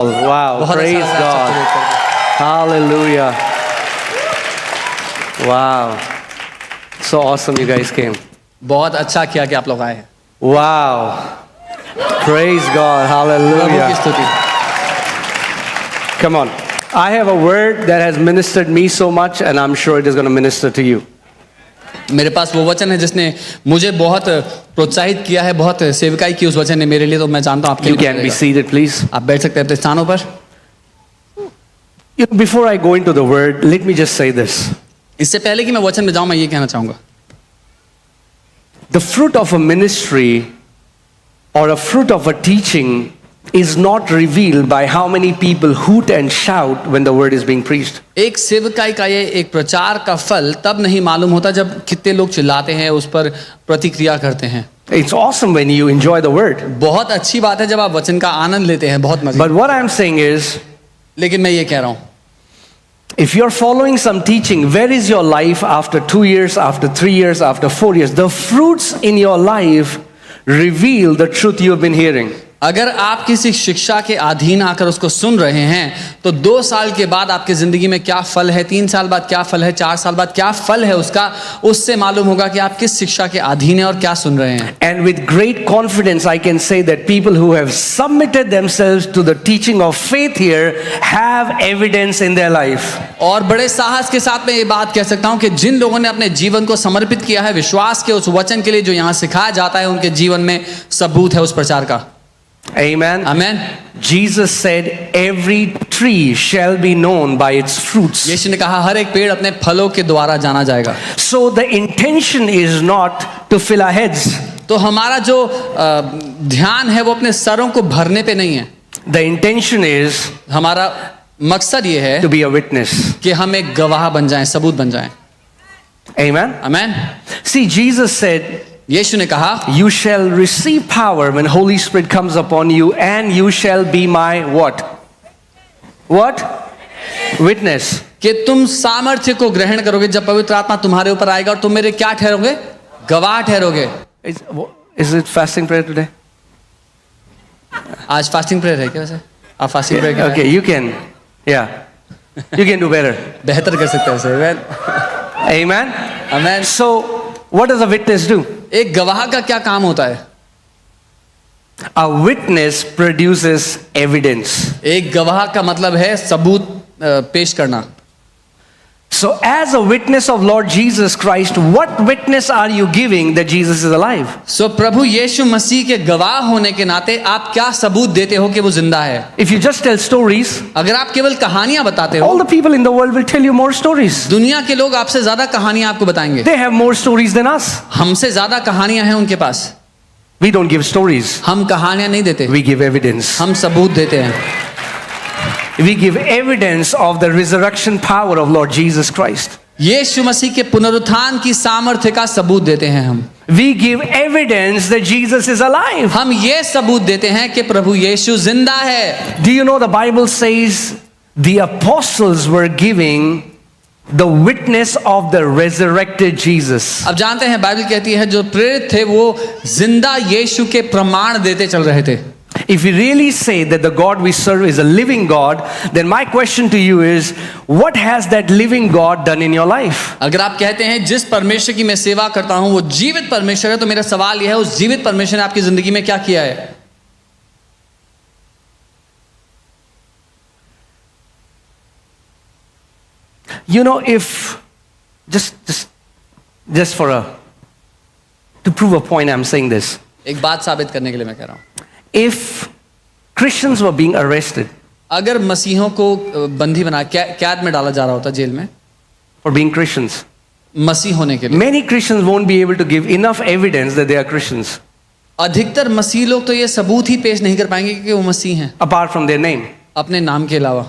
Wow, praise God. Hallelujah. Wow. So awesome you guys came. बहुत अच्छा किया कि आप लोग आए हैं। Wow. Praise God. प्रभु की Hallelujah. स्तुति। Come on. I have a word that has ministered me so much and I'm sure it is going to minister to you. मेरे पास वो वचन है जिसने मुझे बहुत प्रोत्साहित किया है, बहुत सेवकाई की उस वचन ने मेरे लिए, तो मैं जानता हूँ आपके You लिए can be करेगा। seated, please. आप बैठ सकते हैं अपने स्थानों पर। Before I go into the word, let me just say this. इससे पहले कि मैं वचन में जाऊं, मैं ये कहना चाहूंगा, The fruit of a ministry or a fruit of a teaching is not revealed by how many people hoot and shout when the word is being preached. एक सेवकाई का ये एक प्रचार का फल तब नहीं मालूम होता जब कितने लोग चिल्लाते हैं, उस पर प्रतिक्रिया करते हैं। It's awesome when you enjoy the word. बहुत अच्छी बात है जब आप वचन का आनंद लेते हैं, बहुत मजा। But what I'm saying is, लेकिन मैं ये कह रहा हूं, if you're following some teaching, where is your life after 2 years, after 3 years, after 4 years? The fruits in your life reveal the truth you have been hearing. अगर आप किसी शिक्षा के अधीन आकर उसको सुन रहे हैं तो 2 साल के बाद आपकी जिंदगी में क्या फल है, 3 साल बाद क्या फल है, 4 साल बाद क्या फल है उसका, उससे मालूम होगा कि आप किस शिक्षा के अधीन हैं और क्या सुन रहे हैं। And with great confidence I can say that people who have submitted themselves to the teaching of faith here have evidence in their life. और बड़े साहस के साथ मैं ये बात कह सकता हूं कि जिन लोगों ने अपने जीवन को समर्पित किया है विश्वास के उस वचन के लिए जो यहाँ सिखाया जाता है, उनके जीवन में सबूत है उस प्रचार का। Amen. Amen. Jesus said every tree shall be known by its fruits. यीशु ने कहा हर एक पेड़ अपने फलों के द्वारा जाना जाएगा। So the intention is not to fill our heads. तो हमारा जो ध्यान है वो अपने सरों को भरने पे नहीं है। The intention is हमारा मकसद ये है to be a witness. कि हम एक गवाह बन जाएं, सबूत बन जाएं। Amen. आमेन। See, Jesus said, यीशु ने कहा you shall receive power when Holy Spirit comes upon you and you shall be my what? What? Witness. कि तुम सामर्थ्य को ग्रहण करोगे जब पवित्र आत्मा तुम्हारे ऊपर आएगा और तुम मेरे क्या ठहरोगे? गवाह ठहरोगे। Is it fasting prayer today? आज फास्टिंग प्रेयर है क्या वैसे? आप fasting prayer Okay, you can. Yeah. You can do better. बेहतर कर सकते हैं ऐसे। Amen. Amen. So, what does a witness do? एक गवाह का क्या काम होता है? A witness produces evidence. एक गवाह का मतलब है सबूत पेश करना। So, as a witness of Lord Jesus Christ, what witness are you giving that Jesus is alive? सो प्रभु यीशु मसीह के गवाह होने के नाते आप क्या सबूत देते हो कि वो जिंदा है? If you just tell stories, अगर आप केवल कहानियां बताते हो, all the people in the world will tell you more stories. दुनिया के लोग आपसे ज्यादा कहानियां आपको बताएंगे। They have more stories than us. हमसे ज्यादा कहानियां हैं उनके पास। We don't give stories. हम कहानियां नहीं देते, We give evidence. हम सबूत देते हैं। We give evidence of the resurrection power of Lord Jesus Christ. यीशु मसीह के पुनरुत्थान की सामर्थ्य का सबूत देते हैं हम। We give evidence that Jesus is alive. हम ये सबूत देते हैं कि प्रभु यीशु जिंदा है। Do you know the Bible says the apostles were giving the witness of the resurrected Jesus. अब जानते हैं बाइबल कहती है जो प्रेरित थे वो जिंदा यीशु के प्रमाण देते चल रहे थे। If we really say that the God we serve is a living God, then my question to you is, what has that living God done in your life? अगर आप कहते हैं जिस परमेश्वर की मैं सेवा करता हूं वो जीवित परमेश्वर है, तो मेरा सवाल यह है उस जीवित परमेश्वर ने आपकी जिंदगी में क्या किया है? You know, if just for to prove a point, I'm saying this. एक बात साबित करने के लिए मैं कह रहा हूं, If Christians were being arrested अगर मसीहों को बंदी बना कैद में डाला जा रहा होता, जेल में, for being Christians, मसीह होने के लिए, many Christians won't be able to give enough evidence that they are Christians, अधिकतर मसीह लोग तो ये सबूत ही पेश नहीं कर पाएंगे कि वो मसीह हैं apart from their name. अपने नाम के अलावा।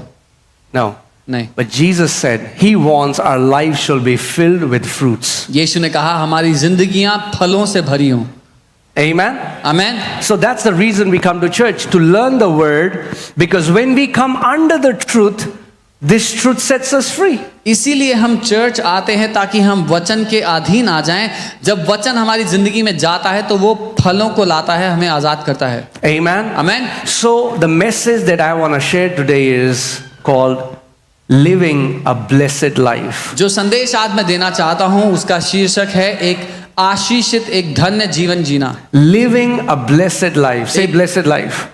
No. नहीं, But Jesus said He wants our life shall be filled with fruits. यीशु ने कहा हमारी जिंदगियां फलों से भरी हों। Amen. Amen. So that's the reason we come to church, to learn the word, because when we come under the truth, This truth sets us free. इसीलिए हम चर्च आते हैं ताकि हम वचन के अधीन आ जाएं। जब वचन हमारी जिंदगी में जाता है तो वो फलों को लाता है, हमें आजाद करता है। Amen. Amen. So the message that I want to share today is called living a blessed life. जो संदेश आज मैं देना चाहता हूं उसका शीर्षक है एक आशीषित, एक धन्य जीवन जीना। Living a blessed life. Say blessed life.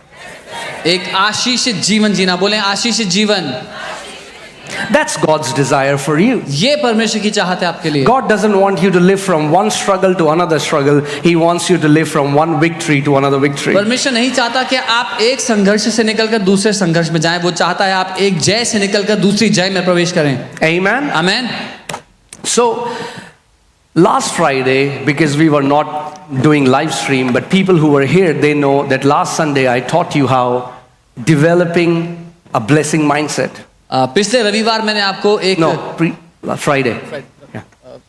एक आशीषित जीवन जीना। बोलें आशीषित जीवन। That's God's desire for you. ये परमेश्वर की चाहत है आपके लिए। God doesn't want you to live from one struggle to another struggle. He wants you to live from one victory to another victory. परमेश्वर नहीं चाहता कि आप एक संघर्ष से निकलकर दूसरे संघर्ष में जाएं। वो चाहता है आप एक जय से निकलकर दूसरी जय में प्रवेश करें। Amen. Amen. So last Friday, because we were not doing live stream, but people who were here, they know that last Sunday I taught you how developing a blessing mindset. पिछले रविवार मैंने आपको एक Friday. Yeah.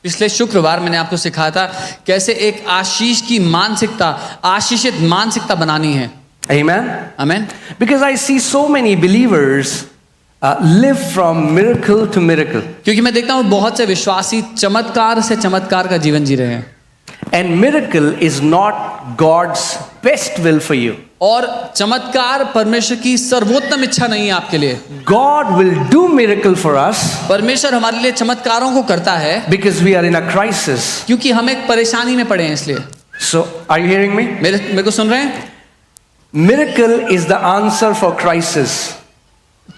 पिछले शुक्रवार मैंने आपको सिखाया था कैसे एक आशीष की मानसिकता, आशीषित मानसिकता बनानी है। Amen. Amen. Because I see so many believers live from miracle to miracle. क्योंकि मैं देखता हूँ बहुत से विश्वासी चमत्कार से चमत्कार का जीवन जी रहे हैं। And miracle is not God's best will for you. और चमत्कार परमेश्वर की सर्वोत्तम इच्छा नहीं है आपके लिए। God will do miracle for us परमेश्वर हमारे लिए चमत्कारों को करता है because we are in a crisis. क्योंकि हम एक परेशानी में पड़े हैं इसलिए। So, are you hearing me? मेरे को सुन रहे हैं? Miracle is the answer for crisis.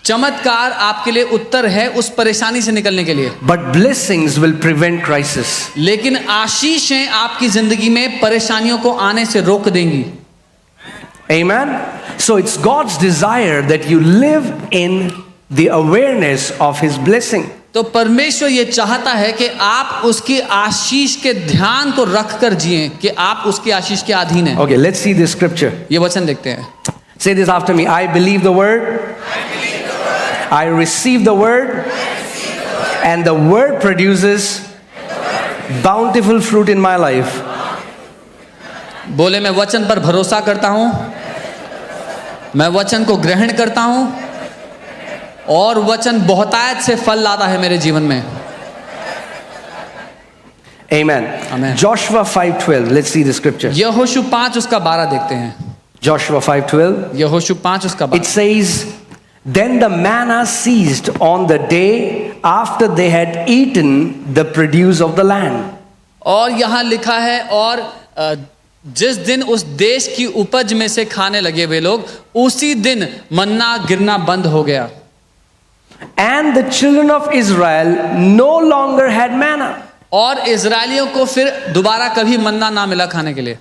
चमत्कार आपके लिए उत्तर है उस परेशानी से निकलने के लिए। But blessings will prevent crisis. लेकिन आशीषें आपकी जिंदगी में परेशानियों को आने से रोक देंगी। Amen. So it's God's desire that you live in the awareness of His blessing. तो परमेश्वर ये चाहता है कि आप उसकी आशीष के ध्यान को रख कर जिए, कि आप उसकी आशीष के अधीन हैं। Okay, let's see this scripture. ये वचन देखते हैं। Say this after me. I believe the word. I receive the word. And the word produces bountiful fruit in my life. बोले मैं वचन पर भरोसा करता हूं, मैं वचन को ग्रहण करता हूं और वचन बहुतायत से फल लाता है मेरे जीवन में। Amen. Amen. Joshua 5:12. Let's see the scripture. यहोशू 5 उसका 12 देखते हैं। Joshua 5:12. यहोशू 5 उसका 12। It says, then the manna ceased on the day after they had eaten the produce of the land. और यहाँ लिखा है और जिस दिन उस देश की उपज में से खाने लगे वे लोग, उसी दिन मन्ना गिरना बंद हो गया। And the children of Israel no longer had manna. और इजरायलियों को फिर दोबारा कभी मन्ना ना मिला खाने के लिए।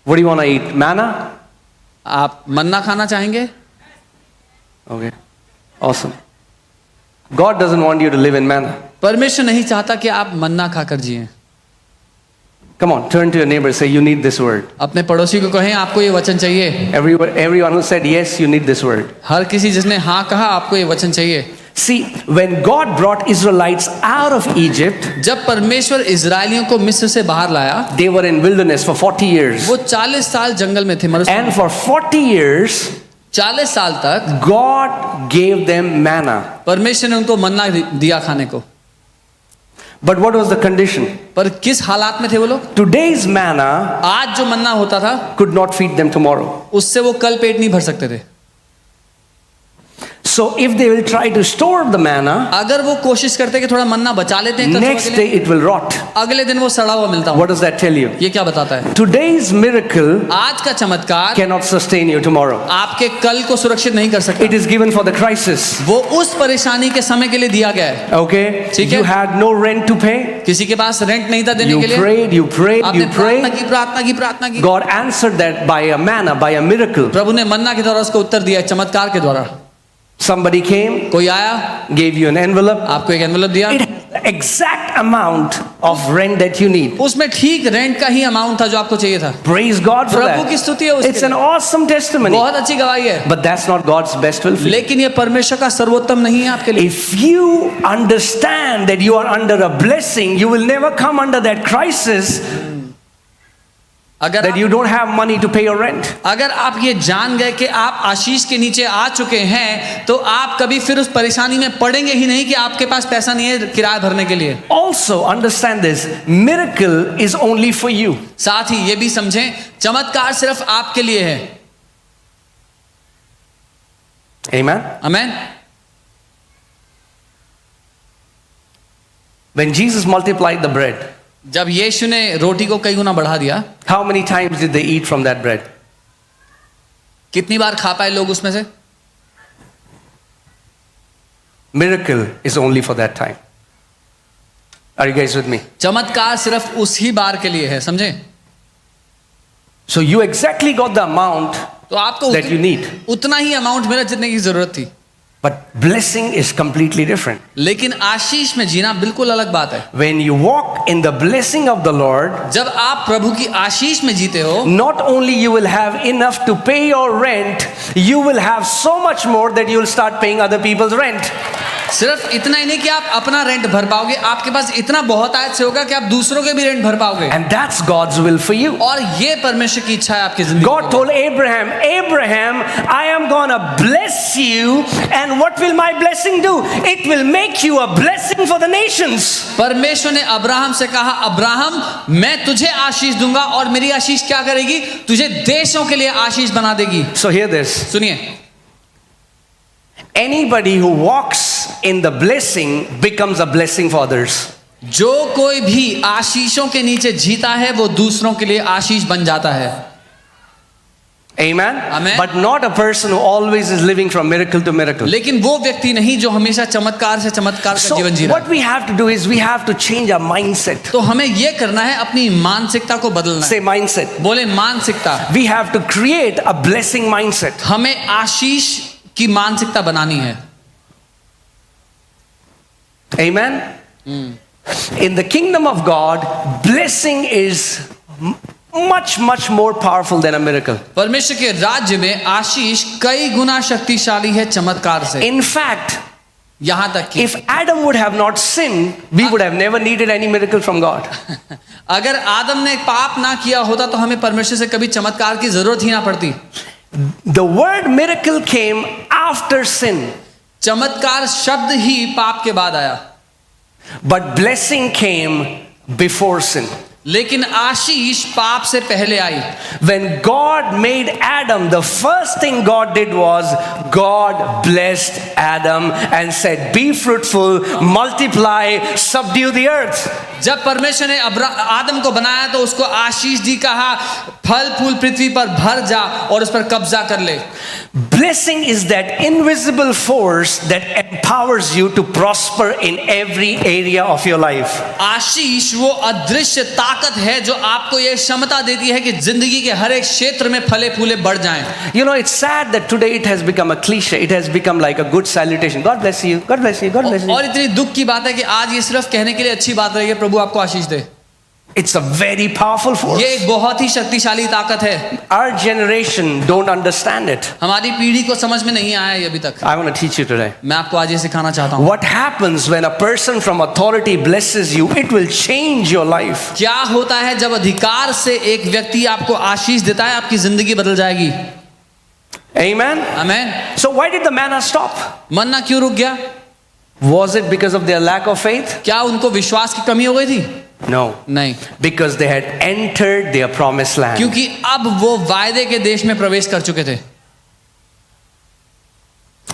What do you want to eat? Manna? आप मन्ना खाना चाहेंगे? Okay. Awesome. God doesn't want you to live in manna. परमेश्वर नहीं चाहता कि आप मन्ना खाकर जिएं। Come on, turn to your neighbor, say you need this word. अपने पड़ोसी को कहें आपको ये वचन चाहिए। Everyone who said yes, you need this word. हर किसी जिसने हाँ कहा आपको ये वचन चाहिए। See, when God brought Israelites out of Egypt, जब परमेश्वर इजरायलियों को मिस्र से बाहर लाया, they were in wilderness for 40 years. वो 40 साल जंगल में थे। And for 40 years, 40 साल तक God gave them manna. परमेश्वर ने उनको मन्ना दिया खाने को। But what was the condition? पर किस हालात में थे वो लोग? Today's manna आज जो मन्ना होता था could not feed them tomorrow. उससे वो कल पेट नहीं भर सकते थे। So if they will try to store the manna, अगर वो कोशिश करते कि थोड़ा मन्ना बचा लेते हैं next day it will rot. अगले दिन वो सड़ा हुआ मिलता। What does that tell you? ये क्या बताता है? Today's miracle आज का चमत्कार cannot sustain you tomorrow. आपके कल को सुरक्षित नहीं कर सकता। It is given for the crisis. वो उस परेशानी के समय के लिए दिया गया है। Okay? ठीक है? You had no rent to pay. किसी के पास रेंट नहीं था देने You के लिए। prayed, you prayed, आपने you prayed. प्रार्थना की। God answered that by a manna, by a miracle. प्रभु ने मन्ना के द्वारा उसको उत्तर दिया, चमत्कार के द्वारा। Somebody came, कोई आया, gave you an envelope. आपको एक एनवेलप दिया। It has the exact amount of rent that you need. उसमें ठीक रेंट का ही अमाउंट था जो आपको चाहिए था। Praise God for प्रभु की that. स्तुति है उसके It's लिए। an awesome testimony. बहुत अच्छी गवाही है। But that's not God's best will for you. लेकिन ये परमेश्वर का सर्वोत्तम नहीं है आपके लिए। If you understand that you are under a blessing, you will never come under that crisis अगर that you don't have money to pay your rent. अगर आप ये जान गए कि आप आशीष के नीचे आ चुके हैं तो आप कभी फिर उस परेशानी में पड़ेंगे ही नहीं कि आपके पास पैसा नहीं है किराया भरने के लिए। Also, understand this, miracle is only for you. साथ ही ये भी समझें, चमत्कार सिर्फ आपके लिए है। Amen? आमीन। When Jesus multiplied the bread, जब यीशु ने रोटी को कई गुना बढ़ा दिया, how many times did they eat from that bread? कितनी बार खा पाए लोग उसमें से? Miracle is only for that time. Are you guys with me? चमत्कार सिर्फ उसी बार के लिए है, समझे? So you exactly got the amount तो आपको that you need. उतना ही अमाउंट मिला जितने की जरूरत थी। But blessing is completely different. लेकिन आशीष में जीना बिल्कुल अलग बात है। When you walk in the blessing of the Lord, जब आप प्रभु की आशीष में जीते हो, not only you will have enough to pay your rent, you will have so much more that you will start paying other people's rent. सिर्फ इतना ही नहीं कि आप अपना रेंट भर पाओगे, आपके पास इतना बहुत आयत से होगा कि आप दूसरों के भी रेंट भर पाओगे। And that's God's will for you. और ये परमेश्वर की इच्छा है आपकी जिंदगी God में। told Abraham, Abraham, I am gonna bless you, and what will my blessing do? It will make you a blessing for the nations. परमेश्वर ने अब्राहम से कहा, अब्राहम मैं तुझे आशीष दूंगा और मेरी आशीष क्या करेगी? तुझे देशों के लिए आशीष बना देगी। So hear this. सुनिए, Anybody who walks in the blessing becomes a blessing for others. जो कोई भी आशीषों के नीचे जीता है वो दूसरों के लिए आशीष बन जाता है। Amen? Amen. But not a person who always is living from miracle to miracle. लेकिन वो व्यक्ति नहीं जो हमेशा चमत्कार से चमत्कार का So जीवन जी रहा what we have to do is we have to change our mindset. तो हमें ये करना है, अपनी मानसिकता को बदलना है। Say mindset. बोले मानसिकता। We have to create a blessing mindset. हमें आशीष की मानसिकता बनानी है। Amen? In the kingdom of God, blessing is much, much more powerful than a miracle. परमेश्वर के राज्य में आशीष कई गुना शक्तिशाली है चमत्कार से। In fact, यहां तक कि if Adam would have not sinned, we would have never needed any miracle from God. अगर आदम ने पाप ना किया होता तो हमें परमेश्वर से कभी चमत्कार की जरूरत ही ना पड़ती। The word miracle came after sin, चमत्कार शब्द ही पाप के बाद आया, but blessing came before sin. लेकिन आशीष पाप से पहले आई। When God made Adam, the first thing God did was God blessed Adam and said, be fruitful, multiply, subdue the earth. जब परमेश्वर ने आदम को बनाया तो उसको आशीष दी, कहा फल फूल पृथ्वी पर भर जा और उस पर कब्जा कर ले। Blessing is that invisible force that empowers you to prosper in every area of your life. आशीष वो अदृश्य ताकत है जो आपको ये क्षमता देती है कि जिंदगी के हर एक क्षेत्र में फले फूले बढ़ जाएं। You know, it's sad that today it has become a cliche. It has become like a good salutation. God bless you. God bless you. God bless you. और इतनी दुख की बात है कि आज ये सिर्फ कहने के लिए अच्छी बात रही है, प्रभु आपको आशीष दे। It's a very powerful force. ये एक बहुत ही शक्तिशाली ताकत है। Our generation don't understand it. हमारी पीढ़ी को समझ में नहीं आया ये अभी तक। I want to teach you today. मैं आपको आज ये सिखाना चाहता हूँ। What happens when a person from authority blesses you? It will change your life. क्या होता है जब अधिकार से एक व्यक्ति आपको आशीष देता है, आपकी जिंदगी बदल जाएगी। Amen? आमीन। So why did the manna stop? मन्ना क्यों रुक गया? Was it because of their lack of faith? क्या उनको विश्वास की कमी हो गई थी? No. नहीं, Because they had entered their promised land. क्योंकि अब वो वायदे के देश में प्रवेश कर चुके थे।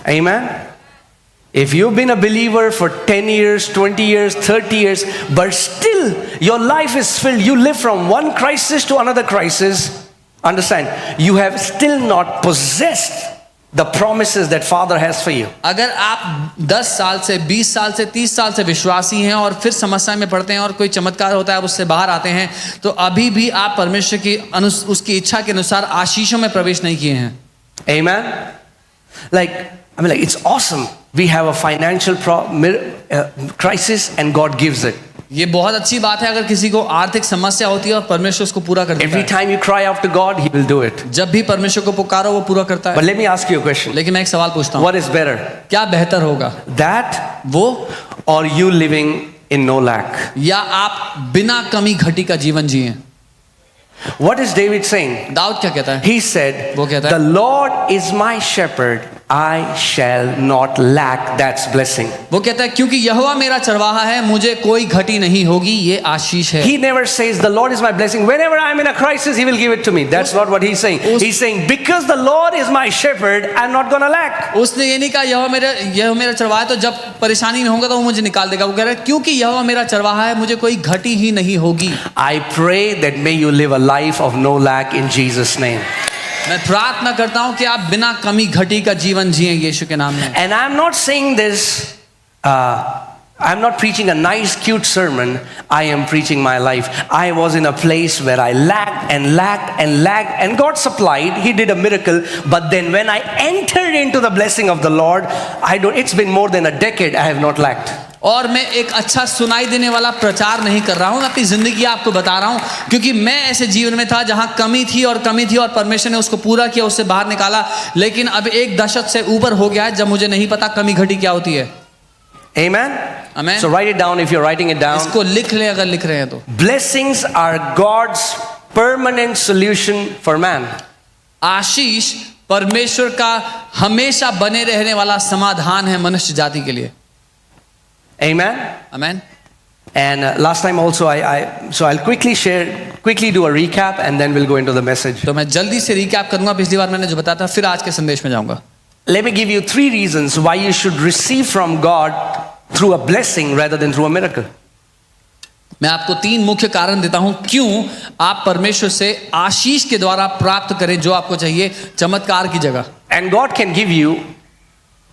Amen? If you've been a believer for 10 years, 20 years, 30 years, but still your life is filled, you live from one crisis to another crisis, understand, you have still not possessed the promises that Father has for you. अगर आप 10 साल से 20 साल से 30 साल से विश्वासी हैं और फिर समस्या में पड़ते हैं और कोई चमत्कार होता है, आप उससे बाहर आते हैं, तो अभी भी आप परमेश्वर की उसकी इच्छा के अनुसार आशीषों में प्रवेश नहीं किए हैं। Amen? Like it's awesome. We have a financial crisis and God gives it. ये बहुत अच्छी बात है अगर किसी को आर्थिक समस्या होती है और परमेश्वर उसको पूरा कर देता Every है। time you cry out to God, He will do it. जब भी परमेश्वर को पुकारो वो पूरा करता But है। let me ask you a question. लेकिन मैं एक सवाल पूछता हूँ, What is better? क्या बेहतर होगा, That वो or you living in no lack? या आप बिना कमी घटी का जीवन जिए? What is David saying? Dawood क्या कहता है? He said, वो कहता है, the Lord is my shepherd, I shall not lack. That's blessing. वो कहता है क्योंकि यहोवा मेरा चरवाहा है, मुझे कोई घटी नहीं होगी, ये आशीष है। He never says, the Lord is my blessing. Whenever I'm in a crisis, He will give it to me. That's not what He's saying. He's saying, because the Lord is my shepherd, I'm not going to lack. उसने ये नहीं कहा यहोवा मेरा चरवाहा है तो जब परेशानी में होगा तो वो मुझे निकाल देगा। वो कह रहा है क्योंकि यहोवा मेरा चरवाहा है, मुझे कोई घटी ही नहीं होगी। I pray that may you live a life of no lack in Jesus' name. मैं प्रार्थना करता हूं कि आप बिना कमी घटी का जीवन जिएं यीशु के नाम में। And I'm not saying this, I'm not preaching a nice, cute sermon. I am preaching my life. I was in a place where I lacked and lacked and lacked, and God supplied. He did a miracle. But then when I entered into the blessing of the Lord, it's been more than a decade, I have not lacked. और मैं एक अच्छा सुनाई देने वाला प्रचार नहीं कर रहा हूँ, मैं अपनी ज़िंदगी आपको बता रहा हूँ, क्योंकि मैं ऐसे जीवन में था जहाँ कमी थी और परमेश्वर ने उसको पूरा किया, उससे बाहर निकाला। लेकिन अब एक दशक से ऊपर हो गया है जब मुझे नहीं पता कमी घटी क्या होती है। Amen? Amen. So write it down if you're writing it down. इसको लिख लें अगर लिख रहे हैं तो। Blessings are God's permanent solution for man. आशीष परमेश्वर का हमेशा बने रहने वाला समाधान है मनुष्य जाति के लिए। Amen? Amen. And last time also, so I'll quickly do a recap and then we'll go into the message. तो मैं जल्दी से रिकैप करूंगा, पिछली बार मैंने जो बताया था, फिर आज के संदेश में जाऊंगा। Let me give you 3 reasons why you should receive from God through a blessing rather than through a miracle. मैं आपको 3 मुख्य कारण देता हूं क्यों आप परमेश्वर से आशीष के द्वारा प्राप्त करें जो आपको चाहिए चमत्कार की जगह। And God can give you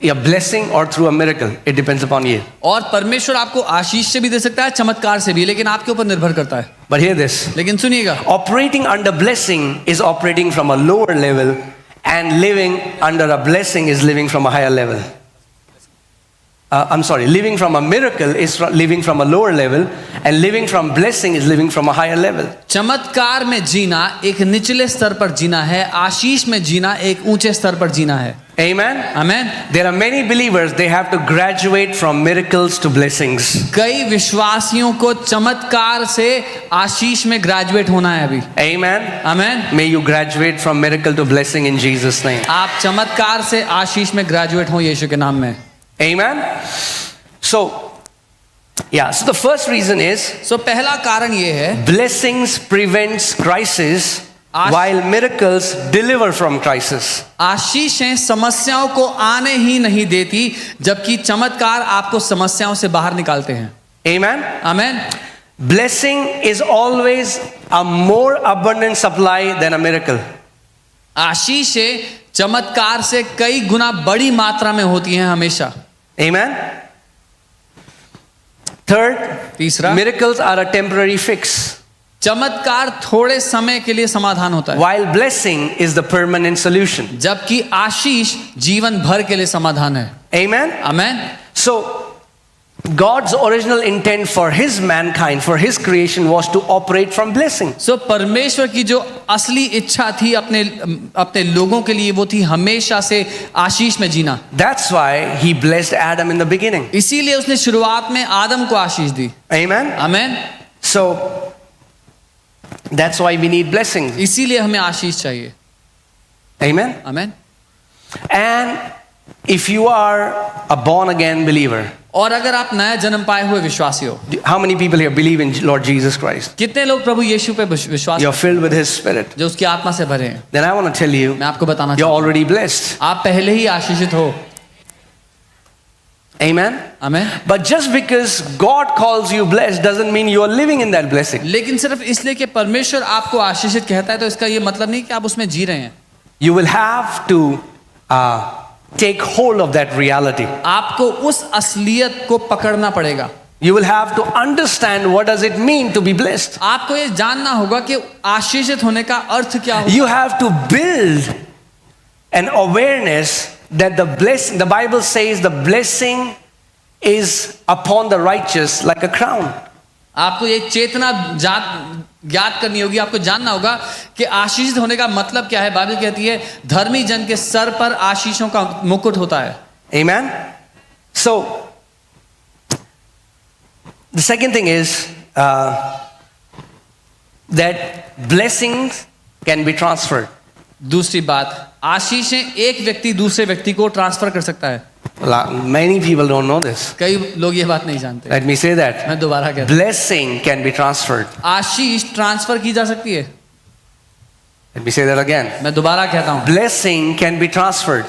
a blessing or through a miracle. It depends upon you. और परमेश्वर आपको आशीष से भी दे सकता है, चमत्कार से भी, लेकिन आपके ऊपर निर्भर करता है। But hear this. लेकिन सुनिएगा, Operating under blessing is operating from a lower level, and living under a blessing is living from a higher level. Living from a miracle is living from a lower level, and living from blessing is living from a higher level. चमत्कार में जीना एक निचले स्तर पर जीना है, आशीष में जीना एक ऊंचे स्तर पर जीना है। Amen? Amen. There are many believers, they have to graduate from miracles to blessings. कई विश्वासियों को चमत्कार से आशीष में ग्रेजुएट होना है अभी। Amen? Amen. May you graduate from miracle to blessing in Jesus' name. आप चमत्कार से आशीष में ग्रेजुएट हो यीशु के नाम में। Amen? So the first reason is पहला कारण ये है, blessings prevents crisis while miracles deliver from crisis. आशीषें समस्याओं को आने ही नहीं देती, जबकि चमत्कार आपको समस्याओं से बाहर निकालते हैं। Amen? Amen. Blessing is always a more abundant supply than a miracle. आशीषें चमत्कार से कई गुना बड़ी मात्रा में होती हैं हमेशा। Amen? Third, तीसरा, miracles are a temporary fix, चमत्कार थोड़े समय के लिए समाधान होता है, while blessing is the permanent solution. जबकि आशीष जीवन भर के लिए समाधान है। Amen? Amen. So God's original intent for His mankind, for His creation, was to operate from blessing. परमेश्वर की जो असली इच्छा थी अपने लोगों के लिए, वो थी हमेशा से आशीष में जीना। That's why He blessed Adam in the beginning. इसीलिए उसने शुरुआत में आदम को आशीष दी। Amen? Amen. So that's why we need blessings. इसीलिए हमें आशीष चाहिए। Amen? Amen. And if you are a born again believer, और अगर आप नया जन्म पाए हुए विश्वासी हो, how many people here believe in Lord Jesus Christ? कितने लोग प्रभु यीशु पे विश्वास, You're filled with His Spirit. जो उसकी आत्मा से भरे हैं? Then I want to tell you, मैं आपको बताना you're चाहता हूं, already blessed. आप पहले ही आशीषित हो। Amen? Amen. But just because God calls you blessed doesn't mean you are living in that blessing. लेकिन सिर्फ इसलिए कि परमेश्वर आपको आशीषित कहता है तो इसका ये मतलब नहीं कि आप उसमें जी रहे हैं। You will have to take hold of that reality. आपको उस असलियत को पकड़ना पड़ेगा। You will have to understand what does it mean to be blessed. आपको ये जानना होगा कि आशीषित होने का अर्थ क्या होगा। You have to build an awareness that the Bible says the blessing is upon the righteous like a crown. आपको ये चेतना ज्ञात करनी होगी, आपको जानना होगा कि आशीषित होने का मतलब क्या है। बाइबल कहती है धर्मी जन के सर पर आशीषों का मुकुट होता है। Amen? So the second thing is that blessings can be transferred. दूसरी बात, आशीषें एक व्यक्ति दूसरे व्यक्ति को ट्रांसफर कर सकता है। Many people don't know this. कई लोग ये बात नहीं जानते। Let me say that. मैं दोबारा कहता हूं, Blessing can be transferred. Ashish transfer की जा सकती है। Let me say that again. मैं दोबारा कहता हूं, Blessing can be transferred.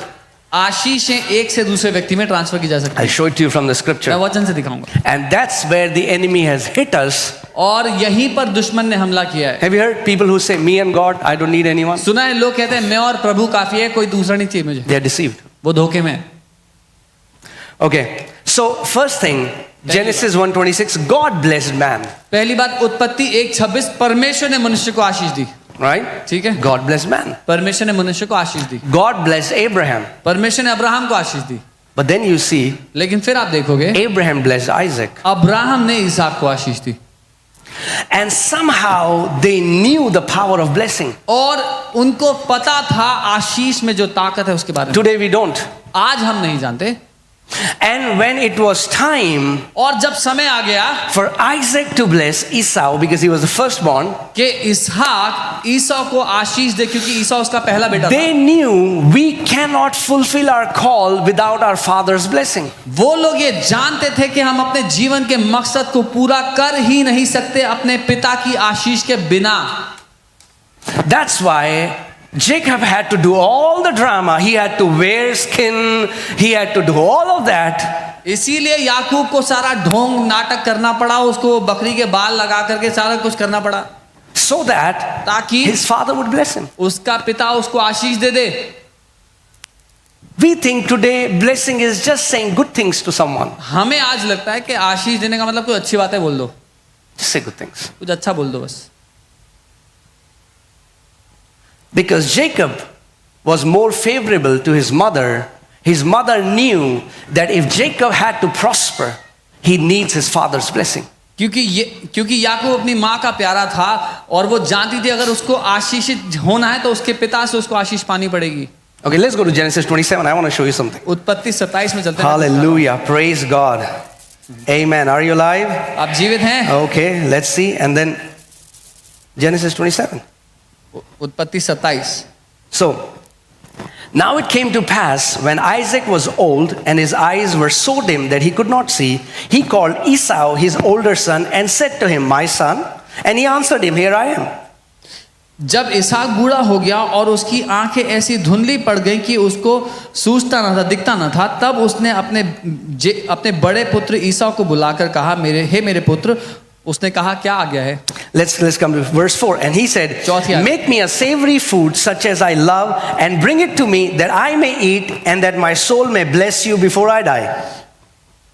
आशीषें एक से दूसरे व्यक्ति में ट्रांसफर की जा सकती I'll है। show it to you from the मैं scripture. वचन से दिखाऊंगा। And that's where the enemy has hit us. और यहीं पर दुश्मन ने हमला किया है। Have you heard people who say, me and God, I don't need anyone? सुना है लोग कहते हैं मैं और प्रभु काफी है, कोई दूसरा नहीं चाहिए मुझे। They are deceived. वो धोखे में है। Okay. So first thing, Genesis 1:26, God blessed man. पहली बात, उत्पत्ति 1:26, परमेश्वर ने मनुष्य को आशीष दी। Right? ठीक है, God blessed man. परमेश्वर ने मनुष्य को आशीष दी। God blessed Abraham. परमेश्वर ने अब्राहम को आशीष दी। But then you see, लेकिन फिर आप देखोगे Abraham blessed Isaac. अब्राहम ने इसहाक को आशीष दी। And somehow they knew the power of blessing. और उनको पता था आशीष में जो ताकत है उसके बारे में। Today we don't. आज हम नहीं जानते। And when it was time और जब समय आ गया for Isaac to bless Esau, because he was the firstborn, कि इसहाक ईसा को आशीष दे क्योंकि ईसा उसका पहला बेटा था। they knew we cannot fulfill our call without our father's blessing. वो लोग ये जानते थे कि हम अपने जीवन के मकसद को पूरा कर ही नहीं सकते अपने पिता की आशीष के बिना। That's why Jacob had to do all the drama. He had to wear skin. He had to do all of that. इसीलिए याकूब को सारा ढोंग नाटक करना पड़ा, उसको बकरी के बाल लगा करके सारा कुछ करना पड़ा, So that ताकि his father would bless him. उसका पिता उसको आशीष दे दे। We think today blessing is just saying good things to someone. हमें आज लगता है कि आशीष देने का मतलब कोई अच्छी बात है बोल दो, Just say good things. कुछ अच्छा बोल दो बस। Because Jacob was more favorable to his mother. His mother knew that if Jacob had to prosper, he needs his father's blessing. क्योंकि याकूब अपनी माँ का प्यारा था और वो जानती थी अगर उसको आशीषित होना है तो उसके पिता से उसको आशीष पानी पड़ेगी। Okay, let's go to Genesis 27. I want to show you something. उत्पत्ति 27 में चलते हैं। Hallelujah. Praise God. Amen. Are you alive? आप जीवित हैं? Okay, let's see. And then Genesis 27. उत्पत्ति 27। So, now it came to pass when Isaac was old and his eyes were so dim that he could not see, he called Esau, his older son, and said to him, My son. And he answered him, Here I am. जब इसहाक बूढ़ा हो गया और उसकी आंखें ऐसी धुंधली पड़ गई कि उसको सूझता न था, दिखता न था, तब उसने अपने बड़े पुत्र ईसा को बुलाकर कहा, मेरे पुत्र। उसने कहा, क्या आज्ञा है? Let's come to verse 4. And he said, Make me a savory food such as I love and bring it to me that I may eat and that my soul may bless you before I die.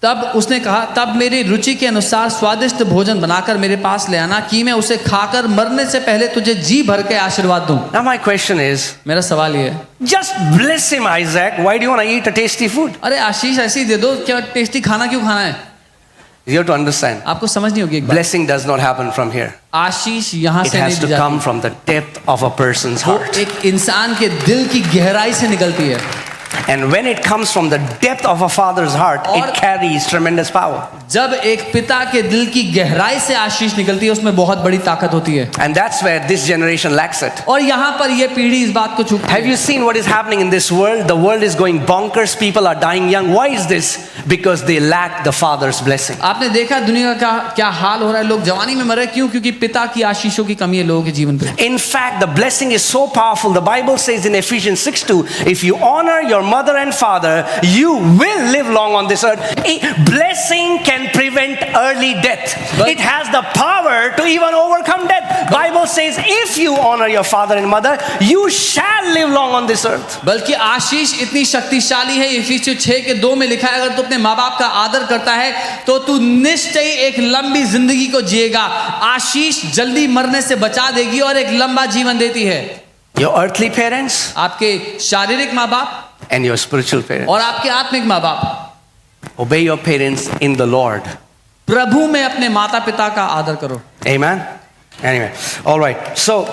तब उसने कहा, तब मेरी रुचि के अनुसार स्वादिष्ट भोजन बनाकर मेरे पास ले आना कि मैं उसे खाकर मरने से पहले तुझे जी भर के आशीर्वाद दूं। Now my question is, मेरा सवाल ये है, just bless him, Isaac. Why do you want to eat a tasty food? अरे आशीष ऐसे ही दे दो, क्या टेस्टी खाना क्यों खाना है? You have to understand. आपको समझनी होगी एक बात। Blessing does not happen from here. आशीष यहाँ It से has नहीं to दी come जाती, from the depth of a person's वो heart. एक इंसान के दिल की गहराई से निकलती है। And when it comes from the depth of a father's heart, it carries tremendous power. जब एक पिता के दिल की गहराई से आशीष निकलती है उसमें बहुत बड़ी ताकत होती है। And that's where this generation lacks it. और यहाँ पर ये पीढ़ी इस बात को चूकती Have है। you seen what is happening in this world? The world is going bonkers. People are dying young. Why is this? Because they lack the father's blessing. आपने देखा दुनिया का क्या हाल हो रहा है, लोग जवानी में मर रहे, क्यों? क्योंकि पिता की आशीषों की कमी है लोगों के जीवन पे। In fact, the blessing is so powerful. The Bible says in Ephesians 6:2, if you honor your mother and father, you will live long on this earth. Blessing can prevent early death. It has the power to even overcome death. Bible says if you honor your father and mother, you shall live long on this earth. बल्कि आशीष इतनी शक्तिशाली है, इफिसियों 6:2 में लिखा है, अगर तू अपने माँ बाप का आदर करता है तो तू निश्चय एक लंबी जिंदगी को जिएगा। आशीष जल्दी मरने से बचा देगी और एक लंबा जीवन देती है। Your earthly parents आपके शारीरिक माँ बाप and your spiritual parents. और आपके आत्मिक माँ बाप। Obey your parents in the Lord. प्रभु में अपने माता पिता का आदर करो। Amen. Anyway, all right. So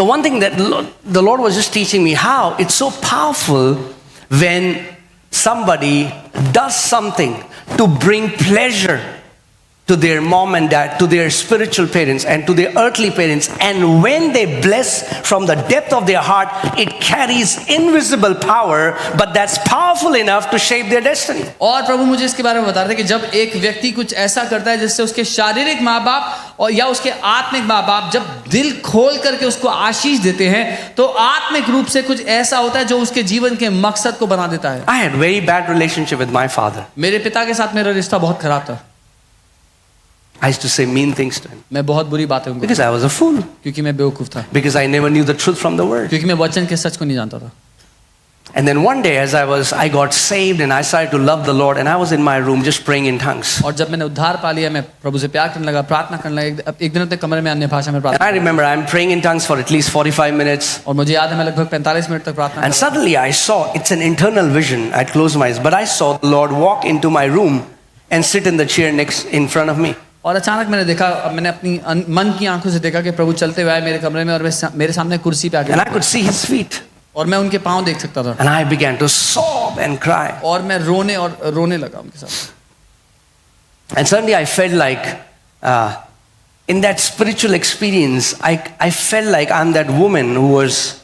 one thing that the Lord was just teaching me, how it's so powerful when somebody does something to bring pleasure to their mom and dad, to their spiritual parents, and to their earthly parents. And when they bless from the depth of their heart, it carries invisible power, but that's powerful enough to shape their destiny. और प्रभु मुझे इसके बारे में बता रहे थे कि जब एक व्यक्ति कुछ ऐसा करता है जिससे उसके शारीरिक माँ बाप और या उसके आत्मिक माँ बाप जब दिल खोल करके उसको आशीष देते हैं, तो आत्मिक रूप से कुछ ऐसा होता है जो उसके जीवन के मकसद को बना देता है। I had very bad relationship with my father. मेरे पिता के साथ मेरा रिश्ता बहुत खराब था। I used to say mean things to him मैं बहुत बुरी बातें उनको, because I was a fool, क्योंकि मैं बेवकूफ था, because I never knew the truth from the word. क्योंकि मैं वचन के सच को नहीं जानता था। And then one day, as I got saved and I started to love the Lord, and I was in my room just praying in tongues. और जब मैंने उद्धार पा लिया, मैं प्रभु से प्यार करने लगा, प्रार्थना करने लगा। एक दिन अपने कमरे में अन्य भाषा में And प्रार्थना, I remember I'm praying in tongues for at least 45 minutes. और मुझे याद है मैं लगभग 45 मिनट तक प्रार्थना And कर, suddenly I saw, it's an internal vision. I'd close my eyes, but I saw the Lord walk into my room and sit in the chair next in front of me. और अचानक मैंने देखा, मैंने अपनी मन की आंखों से देखा कि प्रभु चलते हुए आए मेरे कमरे में और मेरे सामने कुर्सी पे And आके, I could see his feet. और मैं उनके पाँव देख सकता था, And I began to sob and cry. और मैं रोने लगा उनके साथ। And suddenly I felt like, in that spiritual experience, I felt like I'm that woman who was,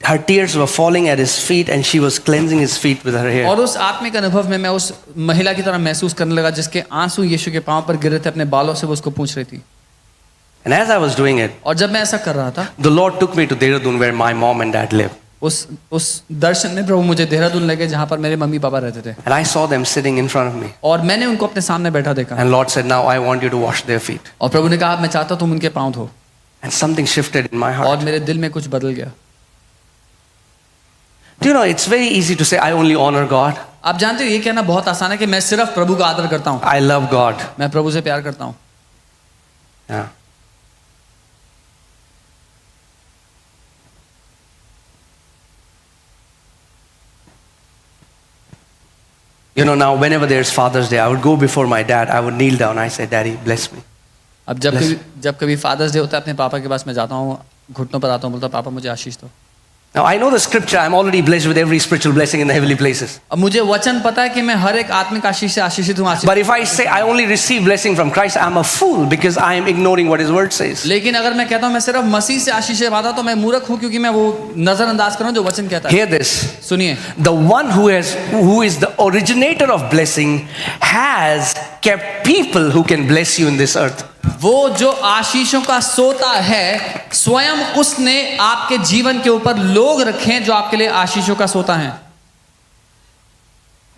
her tears were falling at his feet and she was cleansing his feet with her hair. और उस आत्मिक अनुभव में मैं उस महिला की तरह महसूस करने लगा जिसके आंसू यीशु के पाँव पर गिर रहे थे, अपने बालों से वो उसको पूछ रही थी। And as I was doing it, और जब मैं ऐसा कर रहा था, the Lord took me to Dehradun where my mom and dad live. उस दर्शन में प्रभु मुझे देहरादून ले गए जहाँ पर मेरे मम्मी पापा रहते थे, And I saw them sitting in front of me. और मैंने उनको अपने सामने बैठा देखा। And Lord said, now I want you to wash their feet. और प्रभु ने कहा मैं चाहता हूँ तुम उनके पाँव धो, And something shifted in my और heart. मेरे दिल में कुछ बदल गया। Do you know, it's very easy to say, I only honor God. आप जानते हो ये कहना बहुत आसान है कि मैं सिर्फ प्रभु का आदर करता हूँ, I love God. मैं प्रभु से प्यार करता हूँ। Yeah. You know, now whenever there's Father's Day, I would go before my dad. I would kneel down. I say, Daddy, bless me. अब जब कभी फादर्स डे होता है अपने पापा के पास मैं जाता हूँ, घुटनों पर आता हूँ, बोलता हूँ पापा मुझे आशीष दो। Now I know the scripture. I'm already blessed with every spiritual blessing in the heavenly places. अब मुझे वचन पता है कि मैं हर एक आत्मिक आशीष से आशीषित हूँ। But if I say I only receive blessing from Christ, I'm a fool because I am ignoring what His Word says. लेकिन अगर मैं कहता हूँ मैं सिर्फ मसीह से आशीष पाता तो मैं मूर्ख हूँ, क्योंकि मैं वो नजरअंदाज कर रहा हूँ जो वचन कहता है। Hear this. सुनिए, The one who is the originator of blessing has kept people who can bless you in this earth. वो जो आशीषों का सोता है स्वयं उसने आपके जीवन के ऊपर लोग रखे हैं जो आपके लिए आशीषों का सोता है।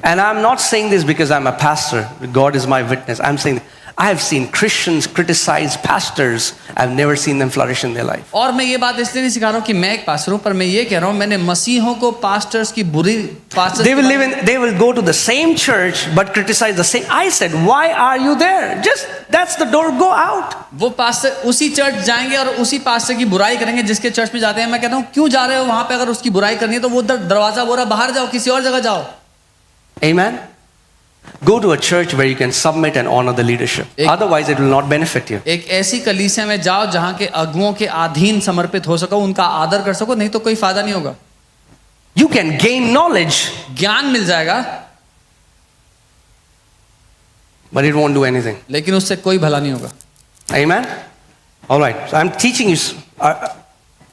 And I'm not saying this because I'm a pastor. God is my witness. I'm saying I have seen Christians criticize pastors. I've never seen them flourish in their life. और मैं ये बात इसलिए नहीं सिखा रहा हूँ कि मैं एक पास्टर हूँ, पर मैं ये कह रहा हूँ मैंने मसीहों को पास्टर्स की बुरी They will go to the same church but criticize the same. I said, why are you there? Just that's the door. Go out. वो पास्टर उसी चर्च जाएंगे और उसी पास्टर की बुराई करेंगे जिसके चर्च में जाते हैं। मैं कहता हूँ क्यों जा रहे हो वहां पे? अगर उसकी बुराई करनी है तो वो दरवाजा बोरा बाहर जाओ, किसी और जगह जाओ। Amen. Go to a church where you can submit and honor the leadership. Otherwise, it will not benefit you. एक ऐसी कलीसिया में जाओ जहां के अगुओं के अधीन समर्पित हो सको, उनका आदर कर सको, नहीं तो कोई फायदा नहीं होगा। You can gain knowledge, ज्ञान मिल जाएगा, but it won't do anything. लेकिन उससे कोई भला नहीं होगा। Amen. All right. So I'm teaching you.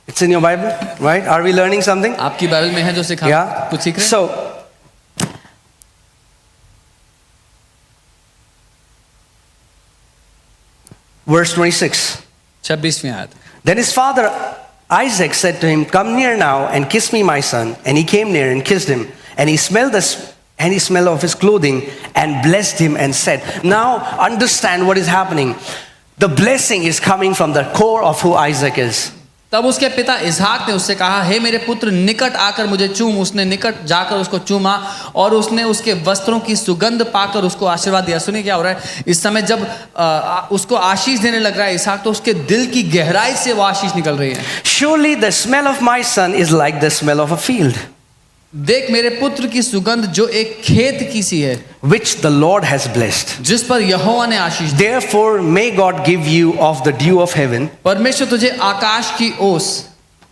It's in your Bible, right? Are we learning something? आपकी बाइबल में है जो सिखा, Yeah. कुछ सीख रहे हैं? So, verse 26. 26वीं आयत। Then his father Isaac said to him, "Come near now and kiss me, my son." And he came near and kissed him. And he smelled of his clothing and blessed him and said, now understand what is happening. The blessing is coming from the core of who Isaac is. तब उसके पिता इसहाक ने उससे कहा, हे मेरे पुत्र निकट आकर मुझे चूम। उसने निकट जाकर उसको चूमा और उसने उसके वस्त्रों की सुगंध पाकर उसको आशीर्वाद दिया। सुनिए क्या हो रहा है इस समय, जब उसको आशीष देने लग रहा है इसहाक, तो उसके दिल की गहराई से वो आशीष निकल रही है। Surely the smell of my son is like the smell of a field, देख मेरे पुत्र की सुगंध जो एक खेत की सी है, which the Lord has blessed. जिस पर यहोवा ने आशीष दी। Therefore may God give you of the dew of heaven, परमेश्वर तुझे आकाश की ओस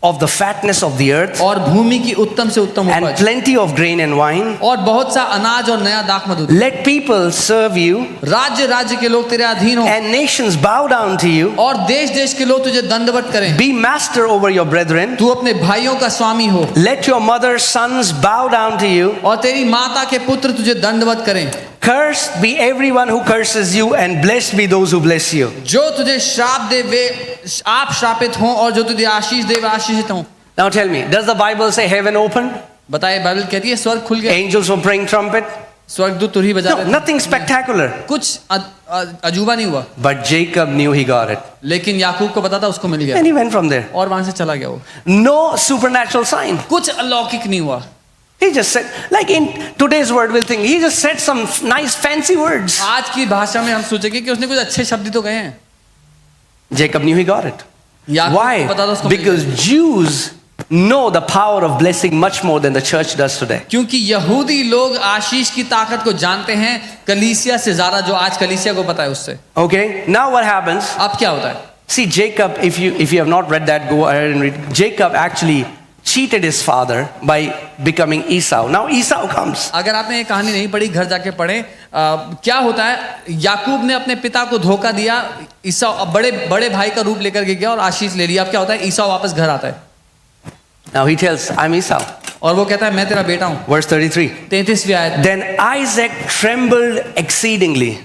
of the fatness of the earth, और भूमि की उत्तम से उत्तम and उपज, plenty of grain and wine. और बहुत सा अनाज और नया दाख मधु। Let people serve you, राज्य राज्य के लोग तेरे अधीन हो, and nations bow down to you. और देश देश के लोग तुझे दंडवत करें। Be master over your brethren. तू अपने भाइयों का स्वामी हो, Let your mother's sons bow down to you. और तेरी माता के पुत्र तुझे दंडवत करें। Cursed be everyone who curses you, and blessed be those who bless you. जो तुझे श्राप दे वे आप श्रापित हों, और जो तुझे आशीष दे वे आशीषित हों। Now tell me, does the Bible say heaven opened? बताइए, बाइबल कहती है स्वर्ग खुल गया, Angels were praying trumpet? स्वर्गदूत तुरही बजा No, रहे थे। nothing spectacular. कुछ अजूबा नहीं हुआ, But Jacob knew he got it. लेकिन याकूब को पता था, उसको मिल गया, And he went from there. और वहां से चला गया वो। No supernatural sign. कुछ अलौकिक नहीं हुआ। He just said, like in today's word, we'll think, he just said some nice fancy words. आज की भाषा में हम सोचेंगे कि उसने कुछ अच्छे शब्द तो कहे हैं। Jacob knew he got it. याकूब को पता था Why? उसको मिल Because गया। Jews know the power of blessing much more than the church does today. क्योंकि यहूदी लोग आशीष की ताकत को जानते हैं कलीसिया से ज्यादा, जो आज कलीसिया को पता है उससे। Okay? Now what happens? अब क्या होता है? See, Jacob, if you have not read that, go ahead and read. Jacob actually cheated his father by becoming Esau. Now Esau comes. अगर आपने ये कहानी नहीं पढ़ी, घर जाके पढ़ें। क्या होता है, याकूब ने अपने पिता को धोखा दिया, ईसा बड़े बड़े भाई का रूप लेकर के गया और आशीष ले लिया। अब क्या होता है, ईसा वापस घर आता है, Now he tells, I'm Esau. और वो कहता है मैं तेरा बेटा हूं। Verse 33. 33वीं आयत। Then Isaac trembled exceedingly.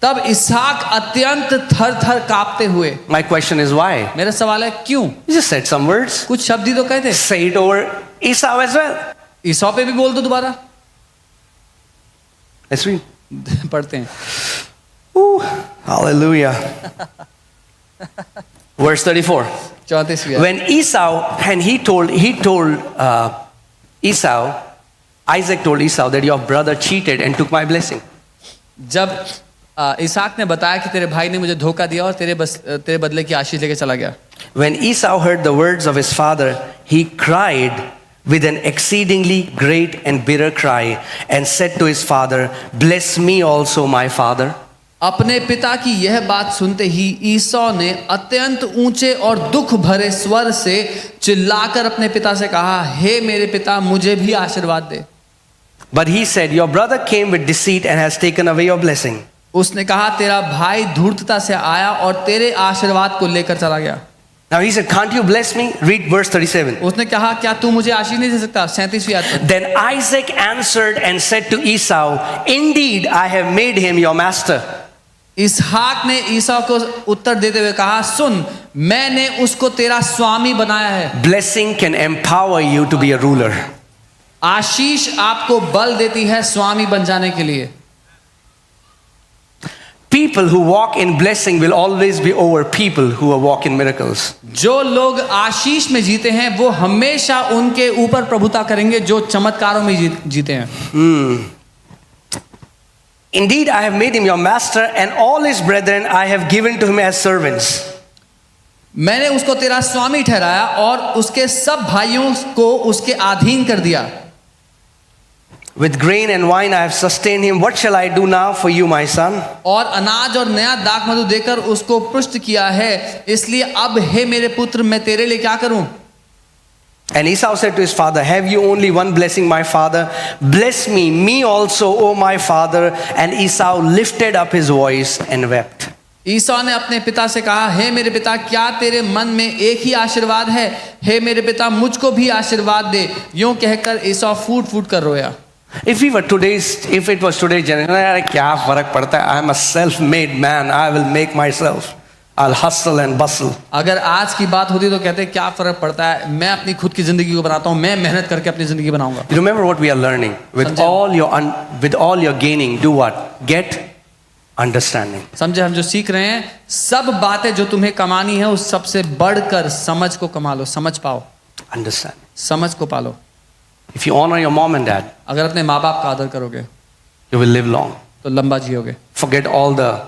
तब इसहाक अत्यंत थर थर कांपते हुए। My question is why? मेरा सवाल है क्यों? He just said some words. कुछ शब्द ही तो कहे थे। Say it over Esau as well. ईसा पे भी बोल दो दोबारा। Let's read. पढ़ते हैं। Ooh, hallelujah. Verse 34. 34वीं आयत। When Esau, and he told Esau, Isaac told Esau that your brother cheated and took my blessing. जब इसहाक ने बताया कि तेरे भाई ने मुझे धोखा दिया और तेरे बदले की आशीष लेके चला गया। When Esau heard the words of his father, he cried with an exceedingly great and bitter cry and said to his father, bless me also, my father. अपने पिता की यह बात सुनते ही ईसौ ने अत्यंत ऊंचे और दुख भरे स्वर से चिल्लाकर अपने पिता से कहा, हे मेरे पिता, मुझे भी आशीर्वाद दे। But he said, your brother came with deceit and has taken away your blessing. उसने कहा, तेरा भाई धूर्तता से आया और तेरे आशीर्वाद को लेकर चला गया। Now he said, can't you bless me? Read verse 37. उसने कहा, क्या तू मुझे आशीष नहीं दे सकता? 37वीं आयत में। Then Isaac answered and said to Esau, indeed I have made him your master. इसहाक ने ईसा को उत्तर देते हुए कहा, सुन, मैंने उसको तेरा स्वामी बनाया है। Blessing can empower you to be a ruler. आशीष आपको बल देती है स्वामी बन जाने के लिए। People who walk in blessing will always be over people who walk in miracles. जो लोग आशीष में जीते हैं वो हमेशा उनके ऊपर प्रभुता करेंगे जो चमत्कारों में जीते हैं। Indeed, I have made him your master, and all his brethren I have given to him as servants. मैंने उसको तेरा स्वामी ठहराया और उसके सब भाइयों को उसके अधीन कर दिया। With grain and wine I have sustained him. What shall I do now for you, my son? और अनाज और नया दाख मधु देकर उसको पुष्ट किया है, इसलिए अब हे मेरे पुत्र, मैं तेरे लिए क्या करूं? And Esau said to his father, have you only one blessing, my father? Bless me also, O my father. And Esau lifted up his voice and wept. ईसा ने अपने पिता से कहा, हे मेरे पिता, क्या तेरे मन में एक ही आशीर्वाद है? हे मेरे पिता, मुझको भी आशीर्वाद दे। यूं कहकर ईसा फूट फूट कर रोया। If it was today's generation, क्या फर्क पड़ता है? I am a self-made man. I will make myself. I'll hustle and bustle. अगर आज की बात होती तो कहते क्या फर्क पड़ता है, मैं अपनी खुद की जिंदगी को बनाता हूँ, मैं मेहनत करके अपनी जिंदगी बनाऊंगा। You remember what we are learning? With all your gaining, do what? Get understanding. समझे, हम जो सीख रहे हैं, सब बातें जो तुम्हें कमानी है उस सबसे बढ़कर समझ को कमा लो, समझ पाओ, Understand. समझ को पालो। If you honor your mom and dad, अगर अपने माँ बाप का आदर करोगे you will live long. तो लंबा जियोगे। Forget all the,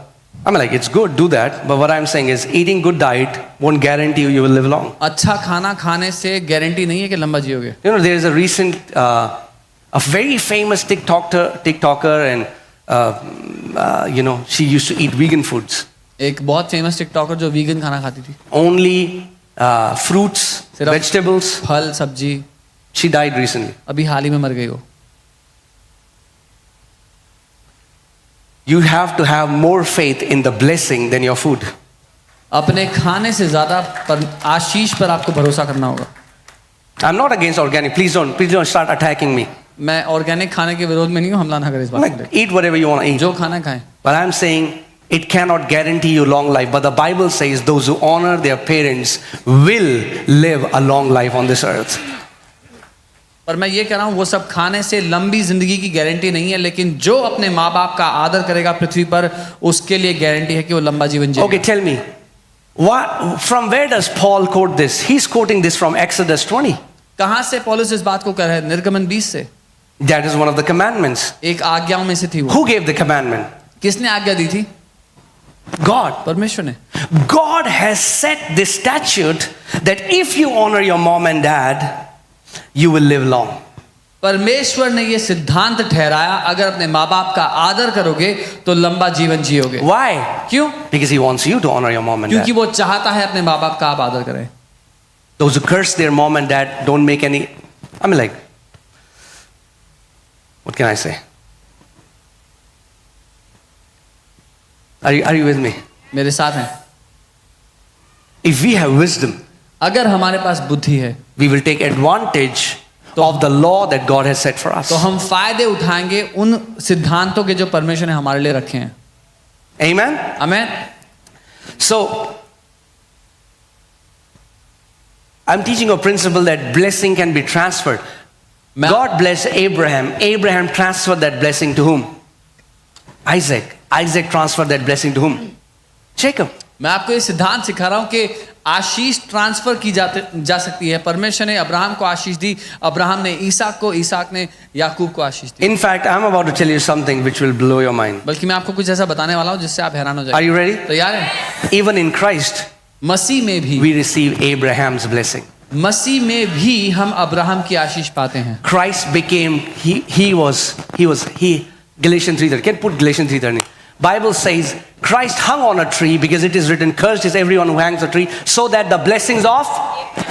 it's good, do that. But what I'm saying is, eating good diet won't guarantee you will live long. अच्छा खाना खाने से गारंटी नहीं है कि लंबा जियोगे। You know, there is a recent, a very famous TikToker, and she used to eat vegan foods. एक बहुत फेमस टिकटॉकर जो वीगन खाना खाती थी। Only fruits, सिर्फ vegetables. फल सब्जी, She died recently. अभी हाल ही में मर गई हो। You have to have more faith in the blessing than your food. अपने खाने से ज्यादा आशीष पर आपको भरोसा करना होगा। I'm not against organic. Please don't start attacking me. मैं ऑर्गेनिक खाने के विरोध में नहीं हूँ, हमला ना करें इस बात Like, को। eat whatever you want to eat. जो खाना खाएं। But I'm saying it cannot guarantee you long life. But the Bible says those who honor their parents will live a long life on this earth. पर मैं ये कह रहा हूँ वो सब खाने से लंबी जिंदगी की गारंटी नहीं है, लेकिन जो अपने माँ बाप का आदर करेगा पृथ्वी पर, उसके लिए गारंटी है कि वो लंबा जीवन जिएगा। Okay, tell me, from where does Paul quote this? He's quoting this from Exodus 20. कहाँ से पौलुस इस बात को कह रहे हैं? निर्गमन 20 से। That is one of the commandments. एक आज्ञाओं में से थी वो। Who gave the commandment? किसने आज्ञा दी थी? God. परमेश्वर ने। God has set this statute that if you honor your mom and dad, you will live long. परमेश्वर ने ये सिद्धांत ठहराया, अगर अपने माँ बाप का आदर करोगे तो लंबा जीवन जियोगे। Why? क्यों? Because He wants you to honor your mom and क्योंकि dad. वो चाहता है अपने माँ बाप का आप आदर करें। Those who curse their mom and dad don't make any. I mean, like, what can I say? Are you with me? मेरे साथ हैं। If we have wisdom, अगर हमारे पास बुद्धि है we will take advantage of the law that God has set for us. तो हम फायदे उठाएंगे उन सिद्धांतों के जो परमेश्वर ने हमारे लिए रखे हैं। Amen? आमीन। So, I'm teaching a principle that blessing can be transferred. मैं- God blessed Abraham. Abraham transferred that blessing to whom? Isaac. Isaac transferred that blessing to whom? Jacob. मैं आपको ये सिद्धांत सिखा रहा हूं कि आशीष ट्रांसफर की जा सकती है। परमेश्वर ने अब्राहम को आशीष दी, अब्राहम ने ईसाक को, ईसाक ने याकूब को आशीष दी। In fact, I'm about to tell you something which will blow your mind. बल्कि मैं आपको कुछ ऐसा बताने वाला हूं जिससे आप हैरान हो Are जाएंगे। you ready? तैयार हैं? Even in Christ, मसीह में भी we receive Abraham's blessing. मसीह में भी हम अब्राहम की आशीष पाते हैं। Christ became, Galatians 3:30. Can put Galatians 3:30. Bible says Christ hung on a tree because it is written, cursed is everyone who hangs a tree, so that the blessings of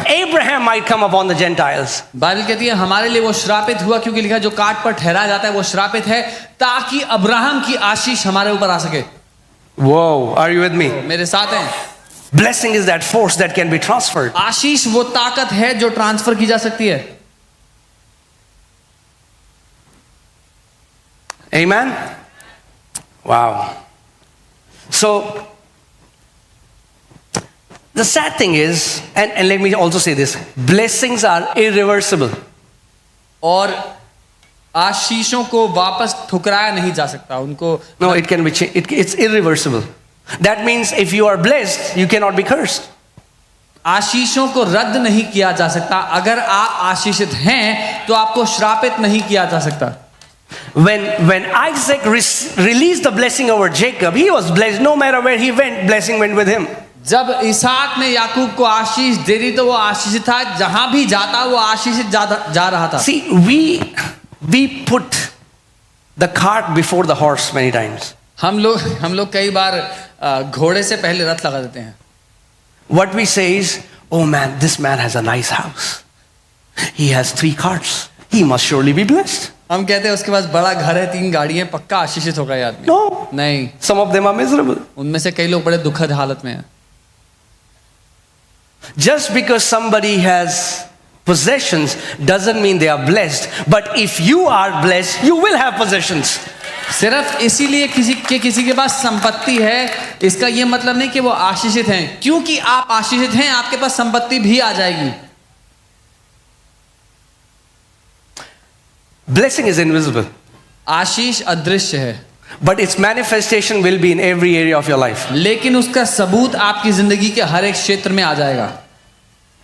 Abraham might come upon the Gentiles. Bible कहती है हमारे लिए वो श्रापित हुआ, क्योंकि लिखा है जो काट पर ठहराया जाता है वो श्रापित है, ताकि अब्राहम की आशीष हमारे ऊपर आ सके। Whoa, are you with me? मेरे साथ हैं? Blessing is that force that can be transferred. आशीष वो ताकत है जो ट्रांसफर की जा सकती है। Amen? Wow. So, the sad thing is, and let me also say this, blessings are irreversible. और आशीषों को वापस ठुकराया नहीं जा सकता, उनको No, it can be changed. It's irreversible. That means if you are blessed, you cannot be cursed. आशीषों को रद्द नहीं किया जा सकता। अगर आप आशीषित हैं तो आपको श्रापित नहीं किया जा सकता। When Isaac released the blessing over Jacob, he was blessed. No matter where he went, blessing went with him. जब इसहाक ने याकूब को आशीष दे दी तो वो आशीषित था, जहां भी जाता वो आशीषित जा रहा था। See, we put the cart before the horse many times. हम लोग कई बार घोड़े से पहले रथ लगा देते हैं। What we say is, oh man, this man has a nice house. He has 3 carts. He must surely be blessed. हम कहते हैं उसके पास बड़ा घर है, 3 गाड़ियां, पक्का आशीषित होगा ये आदमी। No. नहीं, Some of them are miserable. उनमें से कई लोग बड़े दुखद हालत में हैं। Just because somebody has possessions doesn't mean they are blessed. But if you are blessed, you will have possessions. सिर्फ इसीलिए किसी के पास संपत्ति है, इसका ये मतलब नहीं कि वो आशीषित हैं। क्योंकि आप आशीषित हैं, आपके पास संपत्ति भी आ जाएगी। Blessing is invisible, आशीष अदृश्य है, but its manifestation will be in every area of your life. लेकिन उसका सबूत आपकी जिंदगी के हर एक क्षेत्र में आ जाएगा।